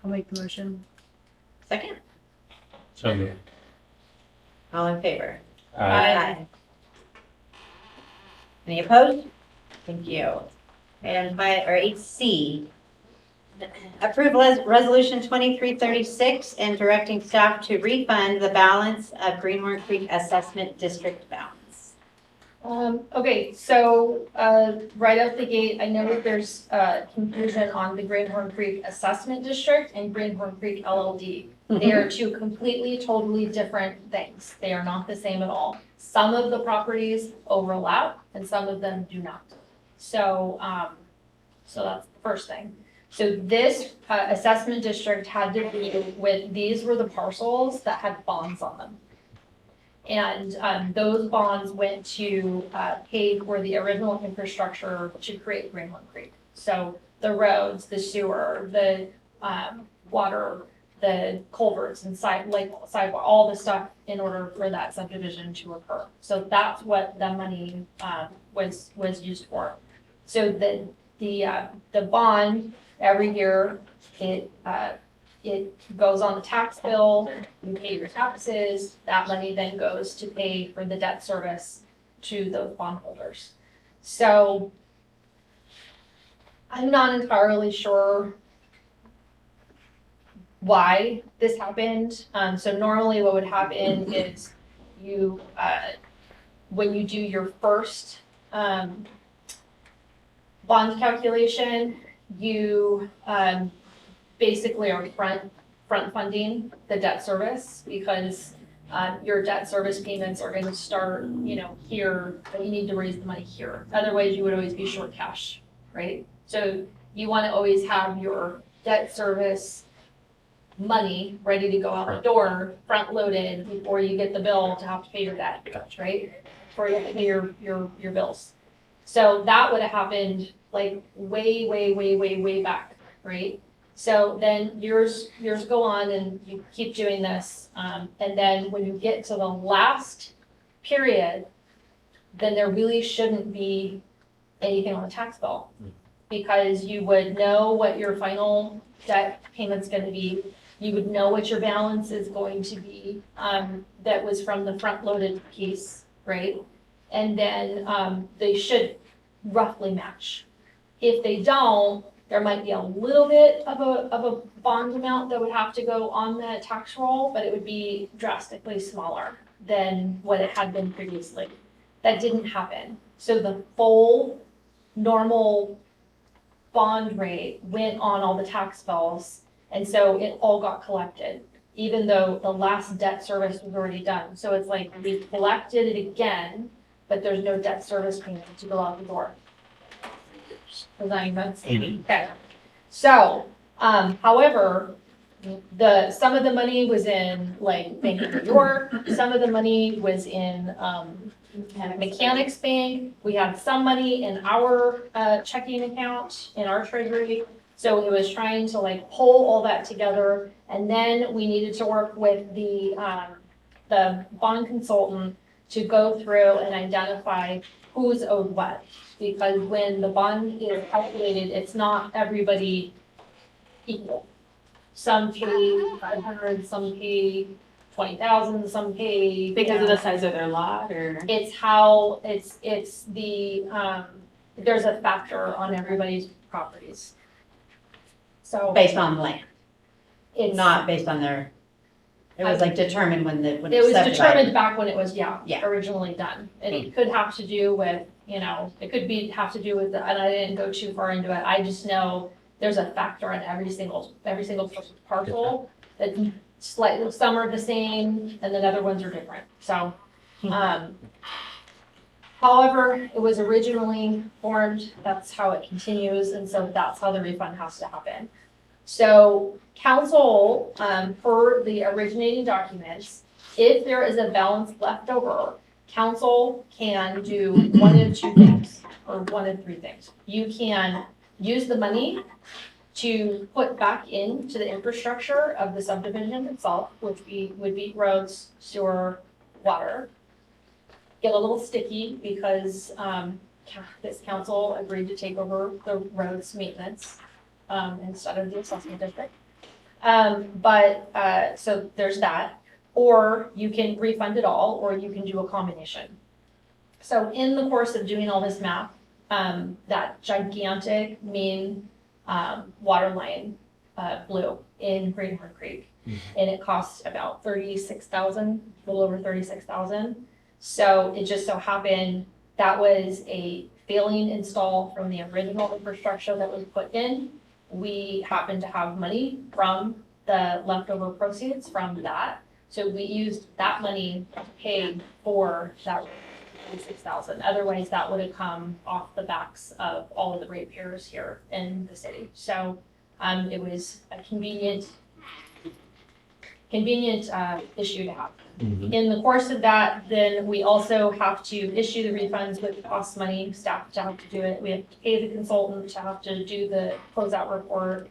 I'll make the motion. Second, So moved. all in favor? Aye. Any opposed? Thank you. Item 8C. Approve resolution 2336 and directing staff to refund the balance of Greenmore Creek Assessment District balance. Okay, so, right out the gate, I know that there's, confusion on the Greenhorn Creek Assessment District and Greenhorn Creek LLD. They are two completely, totally different things. They are not the same at all. Some of the properties overlap and some of them do not. So, so that's the first thing. So this, assessment district had to do with, these were the parcels that had bonds on them. And those bonds went to pay for the original infrastructure to create Greenhorn Creek. So the roads, the sewer, the water, the culverts and sidewalk, all the stuff in order for that subdivision to occur. So that's what the money was used for. So the bond every year, it goes on the tax bill, you pay your taxes, that money then goes to pay for the debt service to those bondholders. So I'm not entirely sure why this happened. So normally what would happen is you, when you do your first bond calculation, you basically are front funding the debt service because your debt service payments are going to start, here, but you need to raise the money here. Otherwise, you would always be short cash, right? So you want to always have your debt service money ready to go out the door, front loaded before you get the bill to have to pay your debt, right? Before you have to pay your bills. So that would have happened like way back, right? So then years go on and you keep doing this. And then when you get to the last period, then there really shouldn't be anything on the tax bill because you would know what your final debt payment's going to be. You would know what your balance is going to be that was from the front loaded piece, right? And then they should roughly match. If they don't, there might be a little bit of a bond amount that would have to go on the tax roll, but it would be drastically smaller than what it had been previously. That didn't happen. So the full normal bond rate went on all the tax bills, and so it all got collected, even though the last debt service was already done. So it's like we collected it again, but there's no debt service payment to go out the door. Does that make sense? Okay. So, however, some of the money was in like Bank of New York, some of the money was in Mechanics Bank. We had some money in our checking account in our treasury. So it was trying to like pull all that together, and then we needed to work with the bond consultant to go through and identify who's owed what. Because when the bond is calculated, it's not everybody equal. Some pay 500, some pay 20,000, some pay. Because of the size of their lot or? It's how, it's the, there's a factor on everybody's properties. So. Based on land, It's not based on their, it was like determined when It was determined back when it was, Yeah. originally done. And it could have to do with, it could have to do with, and I didn't go too far into it. I just know there's a factor on every single parcel that slightly, some are the same and then other ones are different. So, however, it was originally formed, that's how it continues. And so that's how the refund has to happen. So council, per the originating documents, if there is a balance left over, council can do one of two things, or one of three things. You can use the money to put back into the infrastructure of the subdivision itself, which would be roads, sewer, water. Get a little sticky because this council agreed to take over the roads maintenance instead of the assessment district. So there's that. Or you can refund it all, or you can do a combination. So in the course of doing all this math, that gigantic main water line blew in Greenhorn Creek. And it cost about $36,000, a little over $36,000. So it just so happened That was a failing install from the original infrastructure that was put in. We happen to have money from the leftover proceeds from that. So we used that money to pay for that 6,000. Otherwise, that would have come off the backs of all of the ratepayers here in the city. So it was a convenient issue to have. In the course of that, then we also have to issue the refunds, which costs money, staff to have to do it. We have to pay the consultant to have to do the closeout report.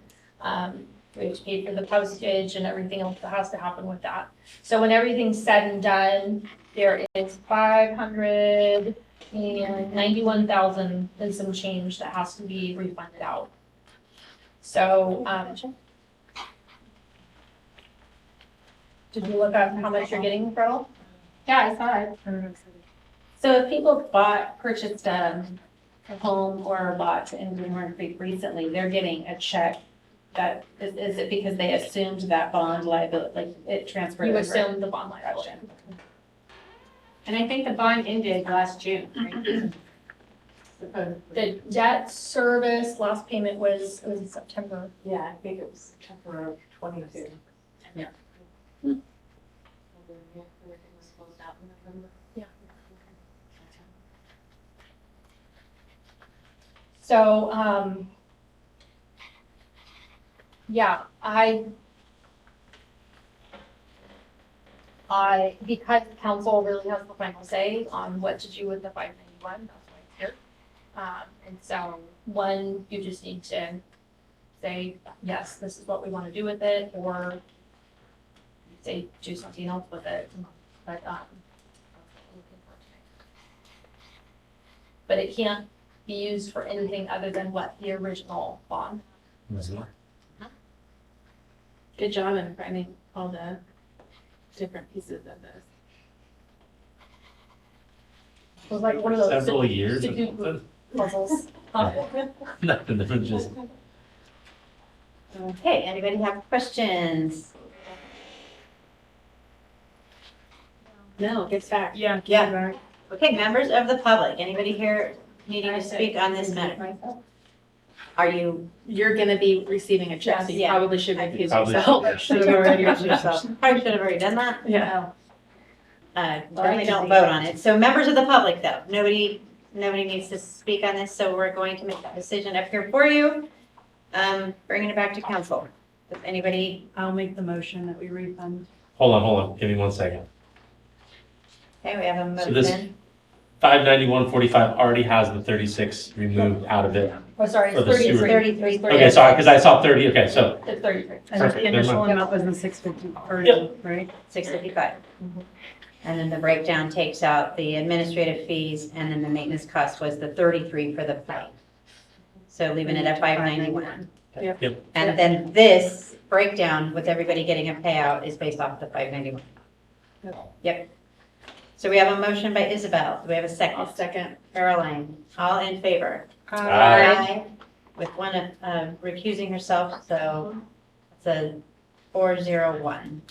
We have to pay for the postage and everything else that has to happen with that. So when everything's said and done, there is $591,000 and some change that has to be refunded out. So, did you look up how much you're getting, Gretel? Yeah, I saw it. So if people purchased a home or a lot in Greenhorn Creek recently, they're getting a check. That is it because they assumed that bond liability, like it transferred You over? assume the bond liability. And I think the bond ended last June, right? The debt service, last payment was in September. Yeah, I think it was September of 22. So, yeah, because council really has the final say on what to do with the 591, that's why it's here. And so, one, you just need to say, yes, this is what we want to do with it, or say, do something else with it. But it can't be used for anything other than what the original bond. Good job in finding all the different pieces of this. It was like one of those Several years. or Sudoku something. puzzles. Nothing, they were just. Okay, anybody have questions? No, gets back. Yeah. Yeah. Okay, members of the public, anybody here needing to speak on this matter? Are you, You're gonna be receiving a check, so you Yeah. probably should recuse Probably yourself. should, should have already probably should have already done that? Yeah. Definitely don't vote on it. So members of the public though, nobody needs to speak on this, so we're going to make that decision up here for you. Bringing it back to council. Does anybody, I'll make the motion that we refund. Hold on, give me 1 second. okay, we have a So this- motion. 591.45 already has the 36 removed out of it. Oh, sorry, For it's the 33. sewer. 33. Okay, sorry, because I saw 30, okay, so, It's 33. And Perfect, the never initial mind. amount was in 650, right? 655. And then the breakdown takes out the administrative fees, and then the maintenance cost was the 33 for the pipe. So leaving it at 591. Yep. And then this breakdown with everybody getting a payout is based off the 591. Yep. So we have a motion by Isabel. Do we have a second? I'll second. Caroline, all in favor? Aye. With one recusing herself, so it's a 401.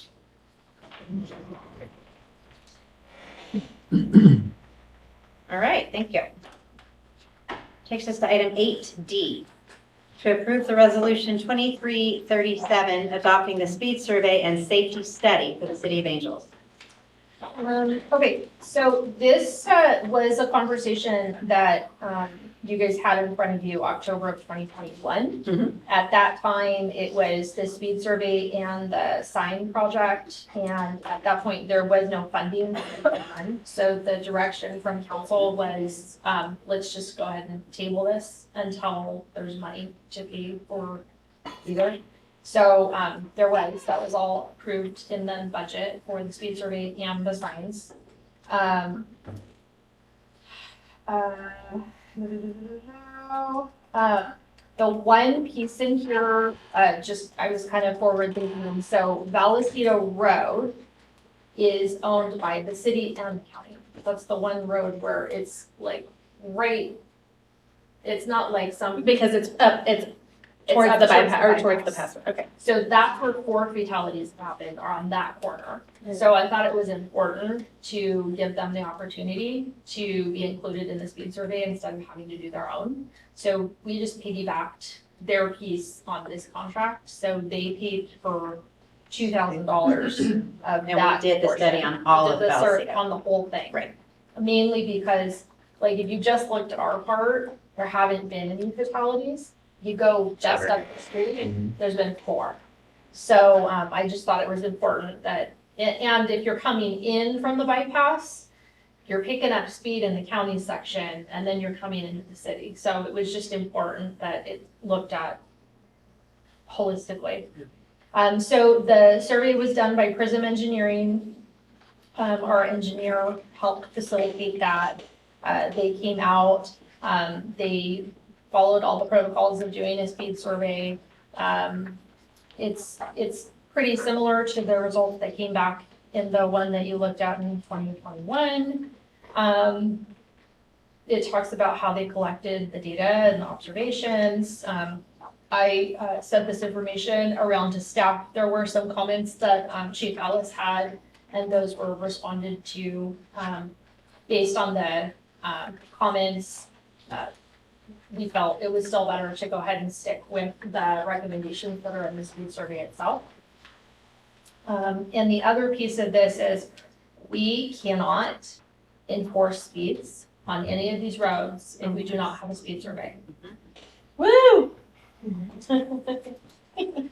All right, thank you. Takes us to item 8D, to approve the resolution 2337, adopting the speed survey and safety study for the city of Angels. Okay, so this was a conversation that you guys had in front of you October of 2021. Mhm. At that time, it was the speed survey and the sign project, and at that point, there was no funding. So the direction from council was, let's just go ahead and table this until there's money to pay for either. So that was all approved in the budget for the speed survey and the signs. The one piece in here, I was kind of forward thinking, so Vallecito Road is owned by the city and the county. That's the one road where it's like right, it's not like some, Because it's It's Towards up the bypass, or towards the bypass. pass, okay. So that's where 4 fatalities happened, are on that corner. So I thought it was important to give them the opportunity to be included in the speed survey instead of having to do their own. So we just piggybacked their piece on this contract, so they paid for $2,000 of And we that did the study portion. on all We of did the search Vallecito. on the whole thing. Right. Mainly because, like, if you just looked at our part, there haven't been any fatalities. You go just up the street, there's been 4. So I just thought it was important that, and if you're coming in from the bypass, you're picking up speed in the county section, and then you're coming into the city. So it was just important that it looked at holistically. So the survey was done by Prism Engineering. Our engineer helped facilitate that. They came out, they followed all the protocols of doing a speed survey. It's pretty similar to the results that came back in the one that you looked at in 2021. It talks about how they collected the data and the observations. I sent this information around to staff. There were some comments that Chief Ellis had, and those were responded to based on the comments. We felt it was still better to go ahead and stick with the recommendations that are in the speed survey itself. And the other piece of this is we cannot enforce speeds on any of these roads if we do not have a speed survey. Woo!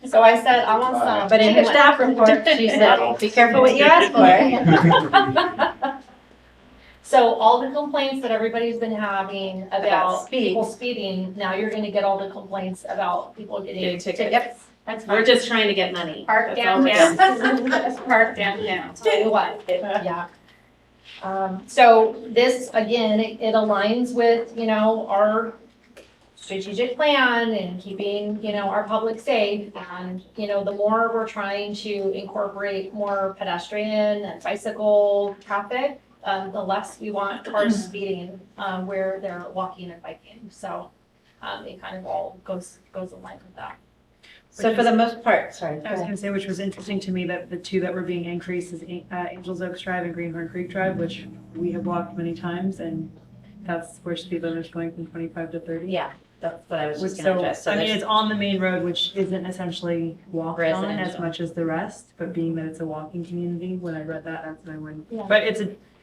So I said, I want some. But in her staff report, she said, be careful what you ask for. So all the complaints that everybody's been having about speed. people speeding, now you're gonna get all the complaints about people getting Getting tickets. tickets. That's We're fine. just trying to get money. Park That's all we're downtown. doing. Park downtown. Tell you what, yeah. So this, again, it aligns with, our strategic plan and keeping, our public safe. And, the more we're trying to incorporate more pedestrian and bicycle traffic, the less we want cars speeding, where they're walking and biking. So, it kind of all goes in line with that. So for the most part, sorry. I was gonna say, which was interesting to me, that the 2 that were being increased is Angels Oaks Drive and Greenhorn Creek Drive, which we have walked many times, and that's where speed limit is going from 25 to 30. Yeah, that's what I was just So, gonna address. So I mean, there's- it's on the main road, which isn't essentially walked on as Residential. much as the rest, but being that it's a walking community, when I read that, that's when I went. Yeah. But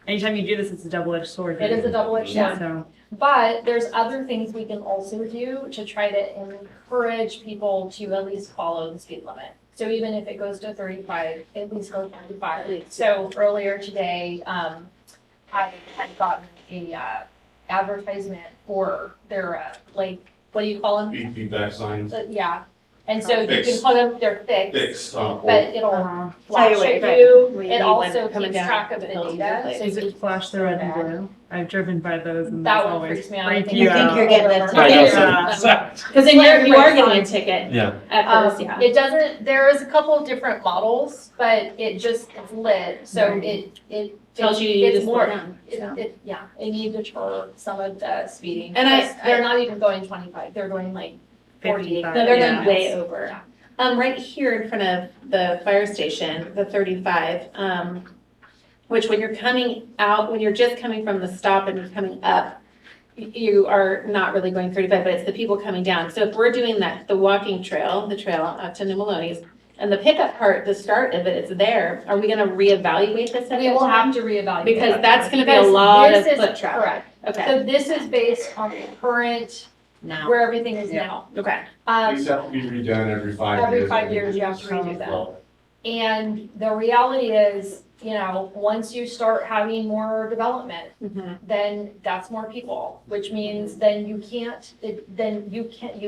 anytime you do this, it's a double-edged sword. It is a double-edged sword. So, But there's other things we can also do to try to encourage people to at least follow the speed limit. So even if it goes to 35, at least go 35. So earlier today, I had gotten a advertisement for their, what do you call them? Feedback signs. Yeah. And so you can Fixed. put them, they're fixed, Fixed. but it'll uh, flash Tell you at what, you. When It you also went coming keeps down track of the the hills, data. So does you it flash the red and blue? I've driven by those, and That that's one always freaks me out. I freak think you I think out. you're getting a I know, Yeah. Because then you are getting a ticket Yeah. at this, yeah. It doesn't, there is a couple of different models, but it's lit, so it Tells you you it's just slow more, down. it need to deter some of the speeding. And Because they're not even going 25, they're going like 48. 55. No, they're Yeah. going way over. Right here in front of the fire station, the 35, which when you're coming out, when you're just coming from the stop and you're coming up, you are not really going 35, but it's the people coming down. So if we're doing that, the walking trail, the trail up to New Maloney's, and the pickup part, the start of it, it's there, are we gonna reevaluate this at We that will time? have to reevaluate. Because that. that's gonna be a Because lot of this is- foot traffic. Correct. Okay, So this is based on the current, Now, where everything is now. okay. These have to be redone every 5 years. Every 5 years, you have to redo that. And the reality is, once you start having more development, Mhm. then that's more people, which means then you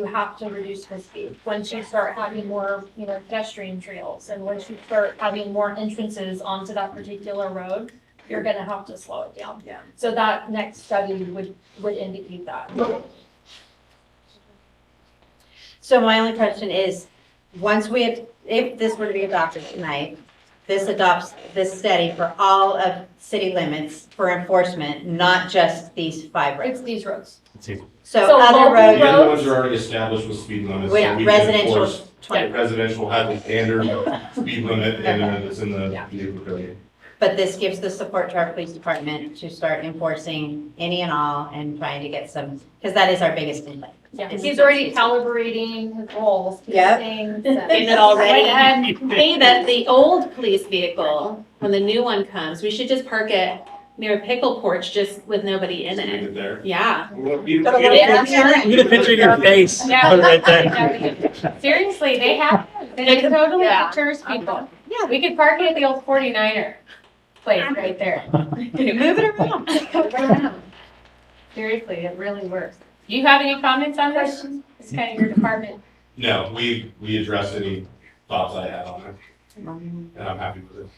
have to reduce the speed. Once you start having more, pedestrian trails, and once you start having more entrances onto that particular road, you're gonna have to slow it down. Yeah. So that next study would indicate that. so my only question is, if this were to be adopted tonight, this adopts this study for all of city limits for enforcement, not just these 5 roads. It's these roads. Let's see. So So other local roads, The other ones are already established with speed limits. so with we can residential, enforce- 20. Residential has a standard speed limit and then it's in the Yeah. vehicle code. But this gives the support to our police department to start enforcing any and all and trying to get some, because that is our biggest complaint. Yeah, he's already calibrating his goals. Yep. Getting it already. Hey, that the old police vehicle, when the new one comes, we should just park it near a pickle porch just with nobody in Leave it. it there. Yeah. Get a picture of your face. Yeah. Put it right there. Seriously, they have, they totally Yeah. deters people. Yeah, we could park it at the old 49er place right there. Move it around. Seriously, it really works. Do you have any comments on this? It's kind of your department. No, we addressed any thoughts I had on it. And I'm happy with it.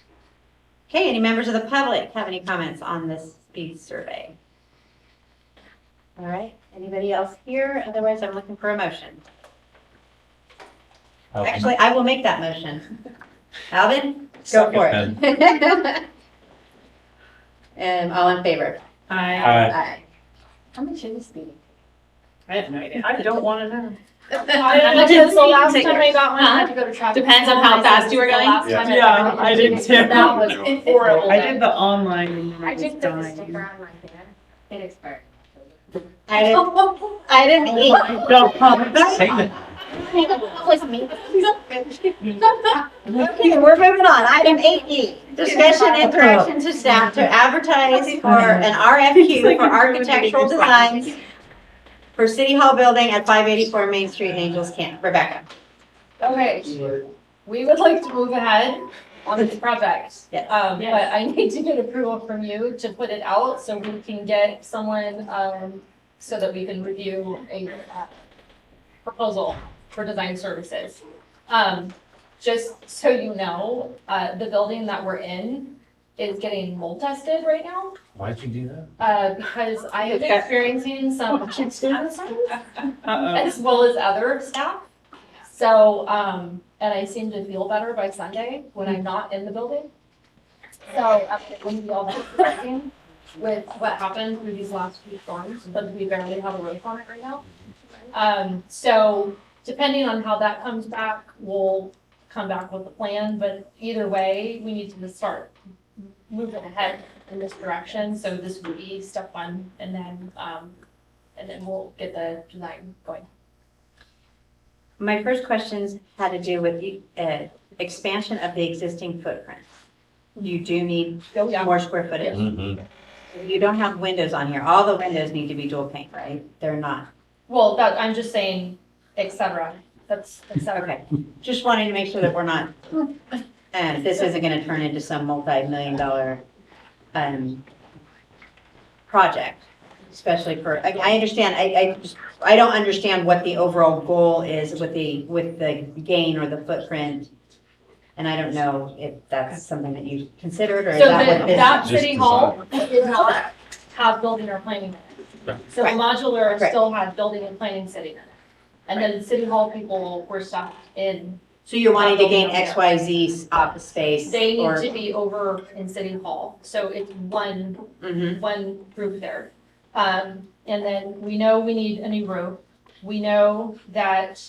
Okay, any members of the public have any comments on this speed survey? All right, anybody else here? Otherwise, I'm looking for a motion. Actually, I will make that motion. Alvin, go for it. And all in favor? Aye. How much is this meeting? I have no idea. I don't want to know. Because the last time I got one, I had to go to traffic. Depends on how fast you were going? The last time Yeah, I did too. That was horrible. I did the online and then I I was just put the sticker dying. on my fan. It expired. I didn't eat. Okay, we're moving on. Item 8E, discussion and direction to staff to advertise for an RFQ for architectural designs for City Hall building at 584 Main Street in Angels Camp. Rebecca. Okay, we would like to move ahead on this project. Yes. But I need to get approval from you to put it out so we can get someone, so that we can review a proposal for design services. Just so you know, the building that we're in is getting mold tested right now. Why'd you do that? Because I am experiencing some students Uh-oh. as well as other staff. So, and I seem to feel better by Sunday when I'm not in the building. So, it wouldn't be all that exciting with what happened through these last few storms, but we barely have a roof on it right now. So depending on how that comes back, we'll come back with a plan, but either way, we need to start moving ahead in this direction. So this would be step 1, and then we'll get the design going. My first questions had to do with the expansion of the existing footprint. You do need more square footage. Mhm. You don't have windows on here. All the windows need to be dual pane, right? They're not. Well, that, I'm just saying, et cetera. That's et cetera. Okay, just wanting to make sure that we're not, this isn't gonna turn into some multi-million-dollar project, especially for, I understand, I don't understand what the overall goal is with the gain or the footprint. And I don't know if that's something that you considered, or is So that what this? that Just city hall did not have building or planning in it. So the Right. modular Right. still had building and planning sitting in it. And then the city hall people were stuck in, So you're wanting to gain XYZ office space? they need or- to be over in city hall. So it's one Mhm. group there. And then we know we need a new roof. We know that,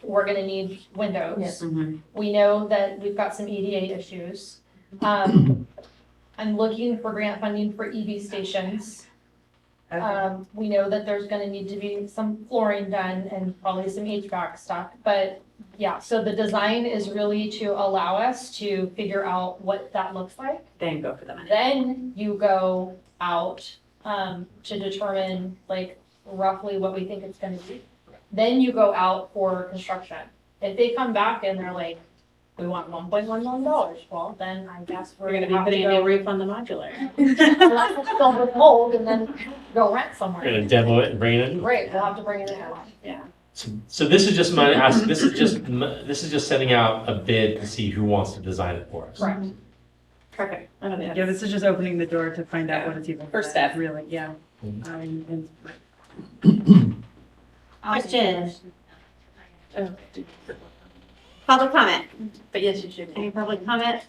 we're gonna need windows. Mhm. We know that we've got some EDA issues. I'm looking for grant funding for EV stations. Okay. We know that there's gonna need to be some flooring done and probably some HVAC stuff, but yeah, so the design is really to allow us to figure out what that looks like. Then go for the money. Then you go out, to determine like roughly what we think it's gonna be. Then you go out for construction. If they come back and they're like, we want $1.1 million, well, then I guess we're gonna have to go. roof on the modular. We'll have to fill with mold and then go rent We're somewhere. gonna demo it and bring it in. Great, we'll have to bring it in, yeah. So this is just my, this is just sending out a bid to see who wants to design it for us. Correct. Perfect. Yeah, this is just opening the door to find out what it's even. First step. Really, yeah. Mhm. And Question. Public comment. But yes, you should. Any public comment?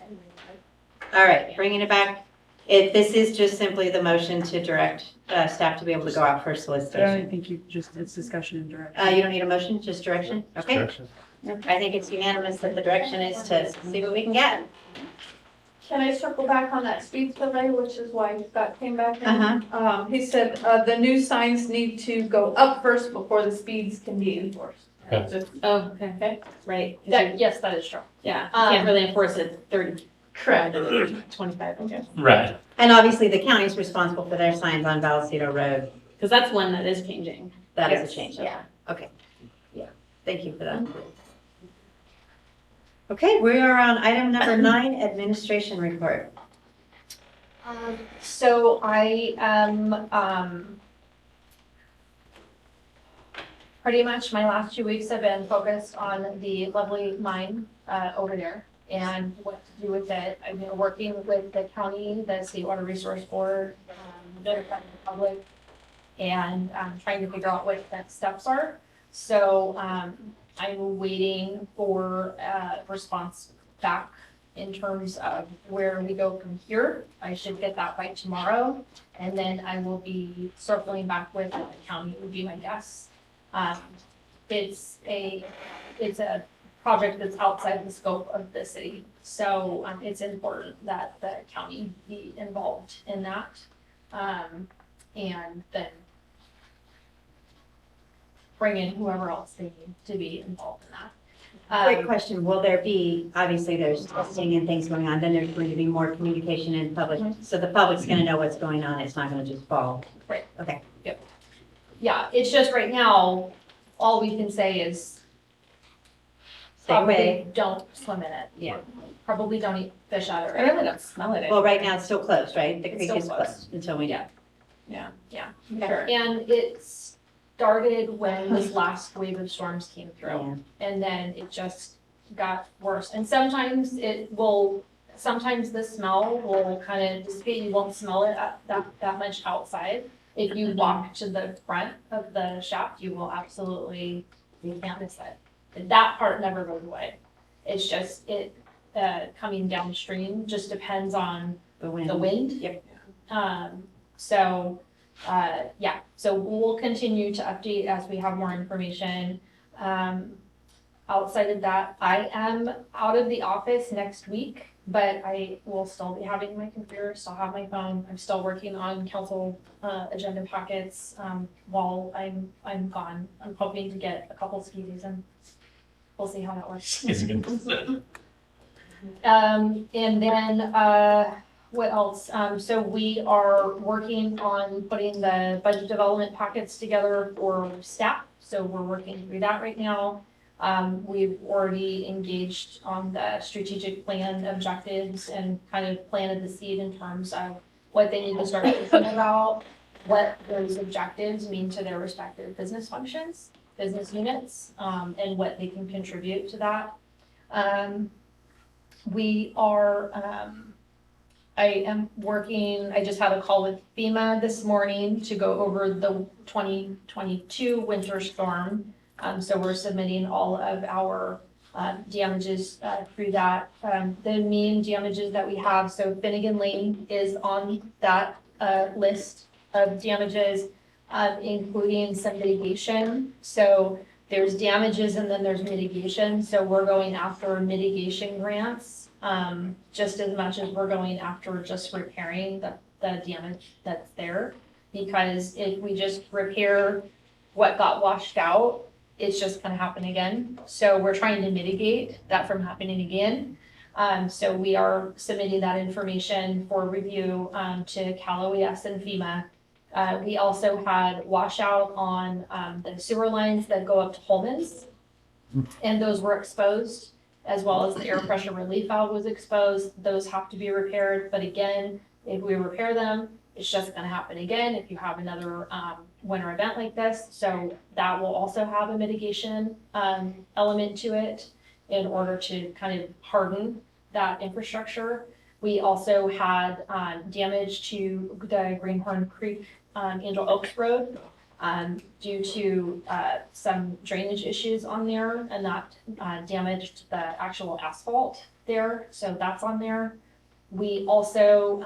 All right, bringing it back. This is just simply the motion to direct staff to be able to go out for I don't solicitation. think you just, it's discussion and direct. You don't need a motion, just direction? Okay. I think it's unanimous that the direction is to see what we can get. Can I circle back on that speed survey, which is why Scott came back in? Uh-huh. He said, the new signs need to go up first before the speeds can be enforced. Okay. Just- Oh, okay, right. 'Cause That, yes, that is true. Yeah, you can't really enforce it 30, Correct. 25, okay. Right. And obviously, the county's responsible for their signs on Vallecito Road. Because that's one that is changing. That is Yes. a change. Yeah. Okay. Yeah, thank you for that. Okay, we are on item number 9, administration report. So I am, pretty much my last 2 weeks have been focused on the lovely mine, over there and what to do with it. I've been working with the county, the State Water Resource Board, notifying the public, and, trying to figure out what the next steps are. So, I'm waiting for a response back in terms of where we go from here. I should get that by tomorrow, and then I will be circling back with the county, would be my guess. It's a project that's outside the scope of the city, so it's important that the county be involved in that. And then bring in whoever else they need to be involved in that. Great question. Will there be, obviously, there's testing and things going on, then there's going to be more communication in public. So the public's going to know what's going on. It's not going to just fall. Right. Okay. Yeah, it's just right now, all we can say is Stay away. probably don't swim in it. Yeah. Probably don't eat fish out of I it. really don't smell it. Well, right now, it's still closed, right? The It's creek still is closed. closed until we know. Yeah. Sure. And it started when this last wave of storms came through. Yeah. And then it just got worse. And sometimes sometimes the smell will kind of dissipate. You won't smell it that much outside. If you walk to the front of the shaft, you will absolutely, you can't miss it. That part never goes away. It's just, coming downstream just depends on The wind. the wind. Yep. So we'll continue to update as we have more information. Outside of that, I am out of the office next week, but I will still be having my computer, still have my phone. I'm still working on council, agenda packets, while I'm gone. I'm hoping to get a couple skis in. We'll see how that works. It's good. And then, what else? So we are working on putting the budget development packets together for staff. So we're working through that right now. We've already engaged on the strategic plan objectives and kind of planted the seed in terms of what they need to start thinking about, what those objectives mean to their respective business functions, business units, and what they can contribute to that. We are, I just had a call with FEMA this morning to go over the 2022 winter storm. So we're submitting all of our damages through that. The main damages that we have, so Finnegan Lane is on that list of damages, including some mitigation. So there's damages and then there's mitigation. So we're going after mitigation grants just as much as we're going after just repairing the damage that's there. Because if we just repair what got washed out, it's just gonna happen again. So we're trying to mitigate that from happening again. So we are submitting that information for review to Calaveras and FEMA. We also had washout on the sewer lines that go up to Holman's. And those were exposed, as well as the air pressure relief valve was exposed. Those have to be repaired, but again, if we repair them, it's just gonna happen again if you have another winter event like this. So that will also have a mitigation element to it in order to kind of harden that infrastructure. We also had damage to the Greenhorn Creek, Angel Oaks Road. due to some drainage issues on there, and that damaged the actual asphalt there, so that's on there. We also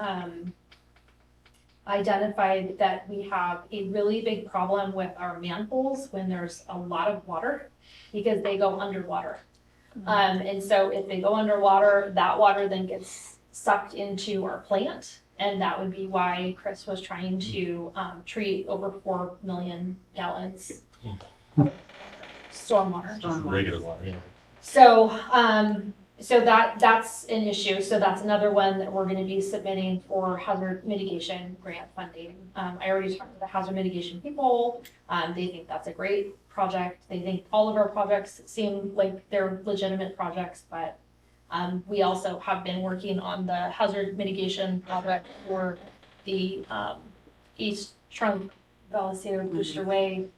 identified that we have a really big problem with our manholes when there's a lot of water, because they go underwater. And so if they go underwater, that water then gets sucked into our plant. And that would be why Chris was trying to treat over 4 million gallons stormwater. Regular water, yeah. So that's an issue. So that's another one that we're going to be submitting for hazard mitigation grant funding. I already talked to the hazard mitigation people. They think that's a great project. They think all of our projects seem like they're legitimate projects, but we also have been working on the hazard mitigation project for the East Trunk Vallecito Booster Way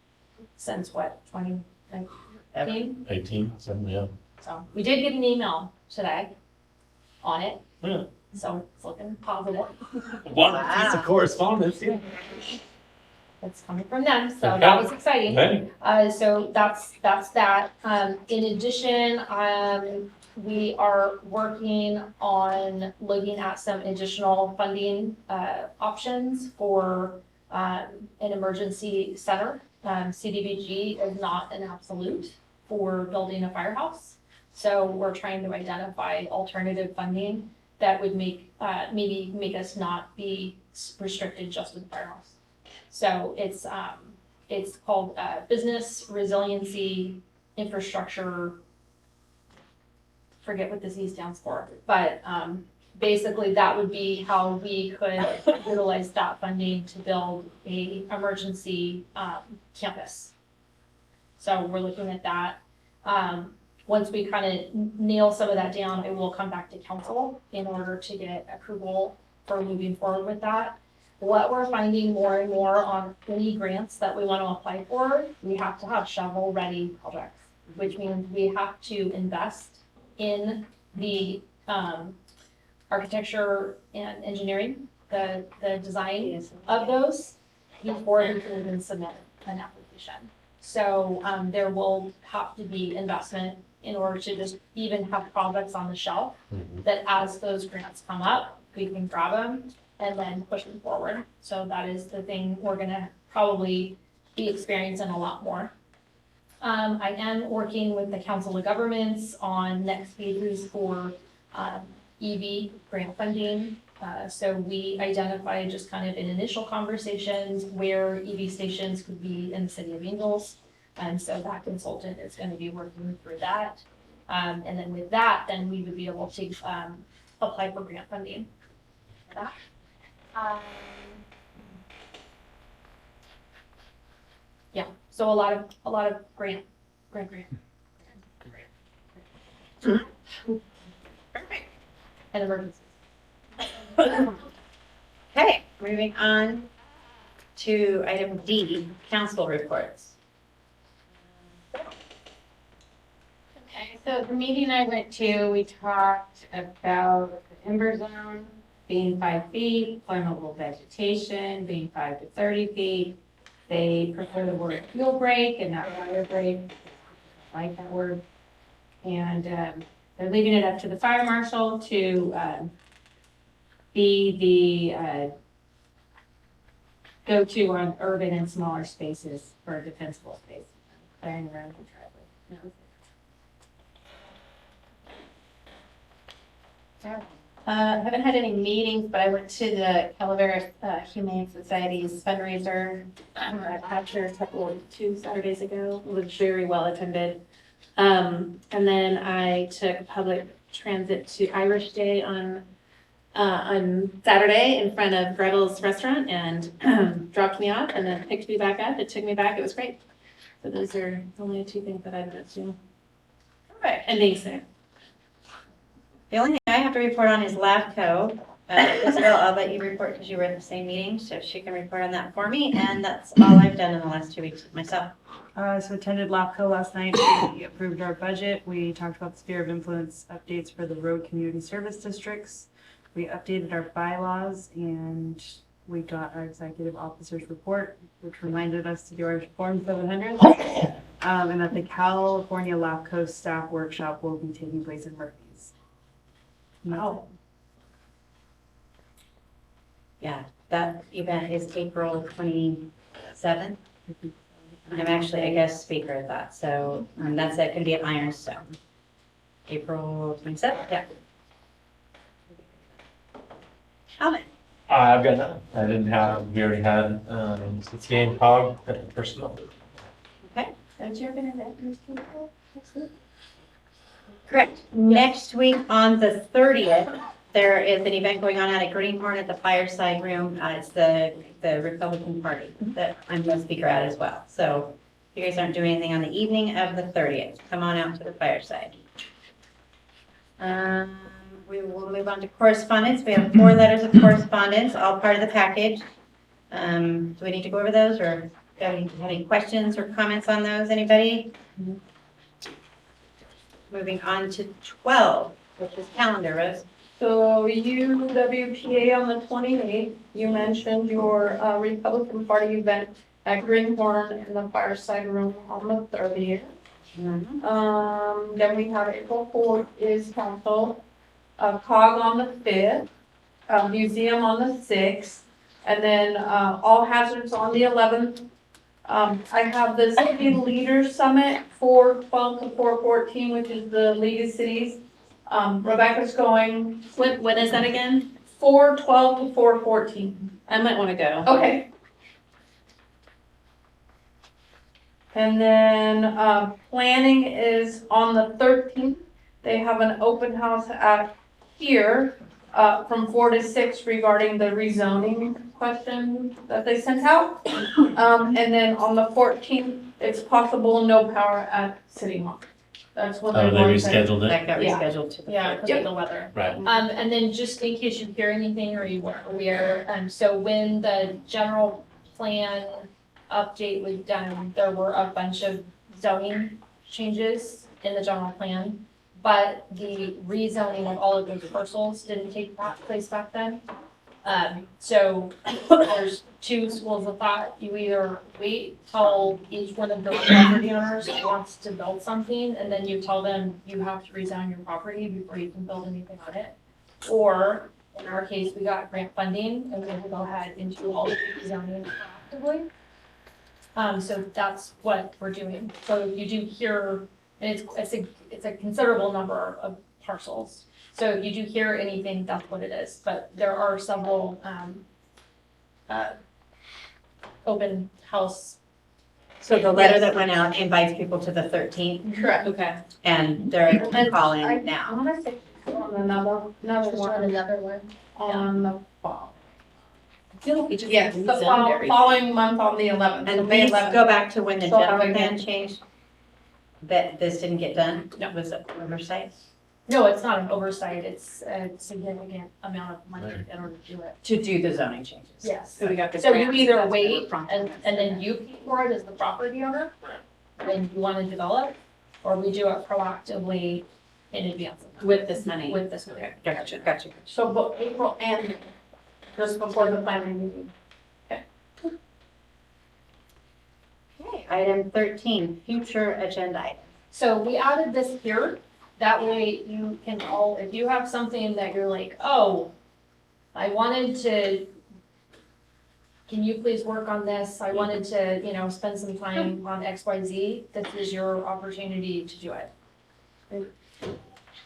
since what, 2019? 18, 7, yeah. So we did get an email today on it, Yeah. so it's looking positive. One piece of correspondence, yeah. It's coming from them, so that was exciting. Hey. So that's that. In addition, we are working on looking at some additional funding options for an emergency center. CDBG is not an absolute for building a firehouse. So we're trying to identify alternative funding that would make maybe make us not be restricted just to the firehouse. So it's called Business Resiliency Infrastructure. Forget what the Z stands for, but basically that would be how we could utilize that funding to build a emergency campus. So we're looking at that. Once we kind of nail some of that down, it will come back to council in order to get approval for moving forward with that. What we're finding more and more on any grants that we want to apply for, we have to have shovel-ready projects, which means we have to invest in the architecture and engineering, the design of those before we can even submit an application. So there will have to be investment in order to just even have projects on the shelf that as those grants come up, we can grab them and then push them forward. So that is the thing we're gonna probably be experiencing a lot more. I am working with the Council of Governments on next phases for EV grant funding. So we identified just kind of in initial conversations where EV stations could be in the city of Angels. And so that consultant is going to be working through that. And then with that, then we would be able to apply for grant funding for that. Yeah, so a lot of grant. Perfect. And emergencies. Okay, moving on to item D, council reports. Okay, so the meeting I went to, we talked about the timber zone being 5 feet, flammable vegetation being 5 to 30 feet. They prefer the word fuel break and not fire break. I like that word. And they're leaving it up to the fire marshal to be the go-to on urban and smaller spaces for a defensible space. Clearing around the driveway. I haven't had any meetings, but I went to the Calaveras Humane Society's fundraiser capture two Saturdays ago. It was very well attended. And then I took public transit to Irish Day on Saturday in front of Gretel's restaurant and dropped me off and then picked me back up. It took me back. It was great. So those are only two things that I've been to. All right, and being sick. The only thing I have to report on is LabCo. Isabel, I'll let you report because you were in the same meeting, so she can report on that for me. And that's all I've done in the last 2 weeks myself. So attended LAPCO last night. We approved our budget. We talked about the sphere of influence updates for the road community service districts. We updated our bylaws and we got our executive officer's report, which reminded us to do our Form 700. And that the California LAFCO staff workshop will be taking place in Murphy's. Wow. Yeah, that event is April 27th. I'm actually a guest speaker at that, so that's going to be at Ironstone. April 27th, yeah. Alvin? I've got none. I didn't have, we already had, it's game cog, personal. Okay. Don't you have an event next week? Correct. Next week on the 30th, there is an event going on at Greenhorn at the Fireside Room. It's the Republican Party that I'm the speaker at as well. So if you guys aren't doing anything on the evening of the 30th, come on out to the Fireside. We will move on to correspondence. We have 4 letters of correspondence, all part of the package. Do we need to go over those, or have any questions or comments on those, anybody? Moving on to 12, which is calendar, Rose. So UWPA on the 28th, you mentioned your Republican Party event at Greenhorn in the Fireside Room on the 30th. Then we have April 4th is council, COG on the 5th, museum on the 6th, and then all hazards on the 11th. I have the City Leaders Summit 4/12 to 4/14, which is the League of Cities. Rebecca's going. When is that again? 4/12 to 4/14. I might want to go. Okay. And then planning is on the 13th. They have an open house at here from 4 to 6 regarding the rezoning question that they sent out. And then on the 14th, it's possible no power at City Hall. That's when Oh, they're they going to. rescheduled it? That got Yeah. rescheduled to the Yeah, 3rd. because of the weather. Right. And then just in case you hear anything or you weren't aware, so when the general plan update was done, there were a bunch of zoning changes in the general plan, but the rezoning of all of those parcels didn't take place back then. So there's 2 schools of thought. You either wait till each one of the property owners wants to build something, and then you tell them you have to rezone your property before you can build anything on it. Or, in our case, we got grant funding, and we have to go ahead and do all the rezoning proactively. So that's what we're doing. So you do hear, and it's a considerable number of parcels. So if you do hear anything, that's what it is. But there are several open house. So the letter that went out invites people to the 13th, Correct. Okay. and they're calling I now. want to say on another one on the fall. I feel like we just Yes, the rezoned everything. following month on the 11th. And May please 11th. go back to when the So general have a plan good- changed, that this didn't get done. No. Was it oversight? No, it's not an oversight. It's a significant amount of money in order to do it. To do the zoning changes. Yes. So we got the So you grants, either that's what we're wait prompting. and then you pay for it as the property owner, when you want to develop, or we do it proactively in advance of With this money. with this money. Gotcha, gotcha. So both April and just before the planning meeting. Okay, item 13, future agenda item. So we added this here, that way you can all, if you have something that you're like, oh, I wanted to, can you please work on this? I wanted to, spend some time on X, Y, Z. This is your opportunity to do it.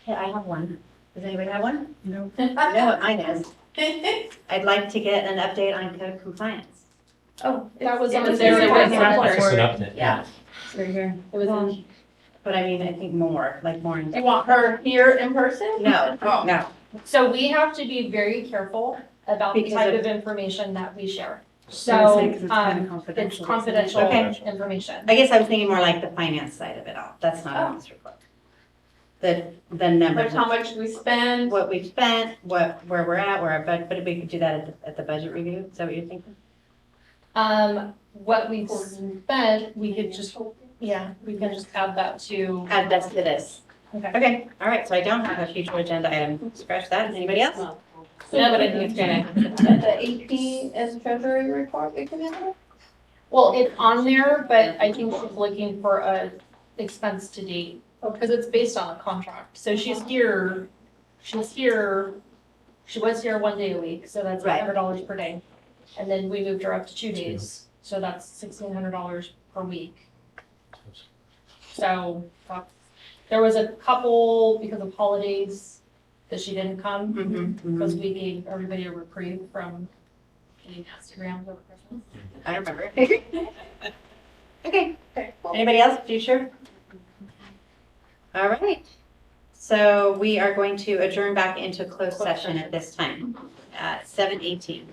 Yeah, I have one. Does anybody have one? No. I know what mine is. I'd like to get an update on code compliance. Oh, that was on It was there. there, It was right? on Just there. an update. Yeah, Right here. It was on. but I mean, I think more in. You want her here in person? No, Oh. no. So we have to be very careful about the Because type of- of information that we share. I was So, saying 'cause it's kind of it's confidential. confidential Okay. information. I guess I was thinking more like the finance side of it all. That's not on this report. The numbers, Like how much we spend. what we've spent, where we're at, but we could do that at the budget review. Is that what you're thinking? What we've spent, we could just, we can just add that to. Add this to this. Okay. Okay, all right, so I don't have a future agenda item. Scratch that. Anybody else? No, but I think it's great. The AP and treasury report we can have? Well, it's on there, but I think she's looking for a expense to date, because it's based on a contract. So she was here, she was here 1 day a week, so that's Right. $100 per day. And then we moved her up to 2 days, so that's $1,600 per week. So, there was a couple, because of holidays, that she didn't come, because we gave everybody a reprieve from getting Instagrams over Christmas. I remember. Okay. Anybody else, future? All right. So we are going to adjourn back into closed session at this time at 7:18.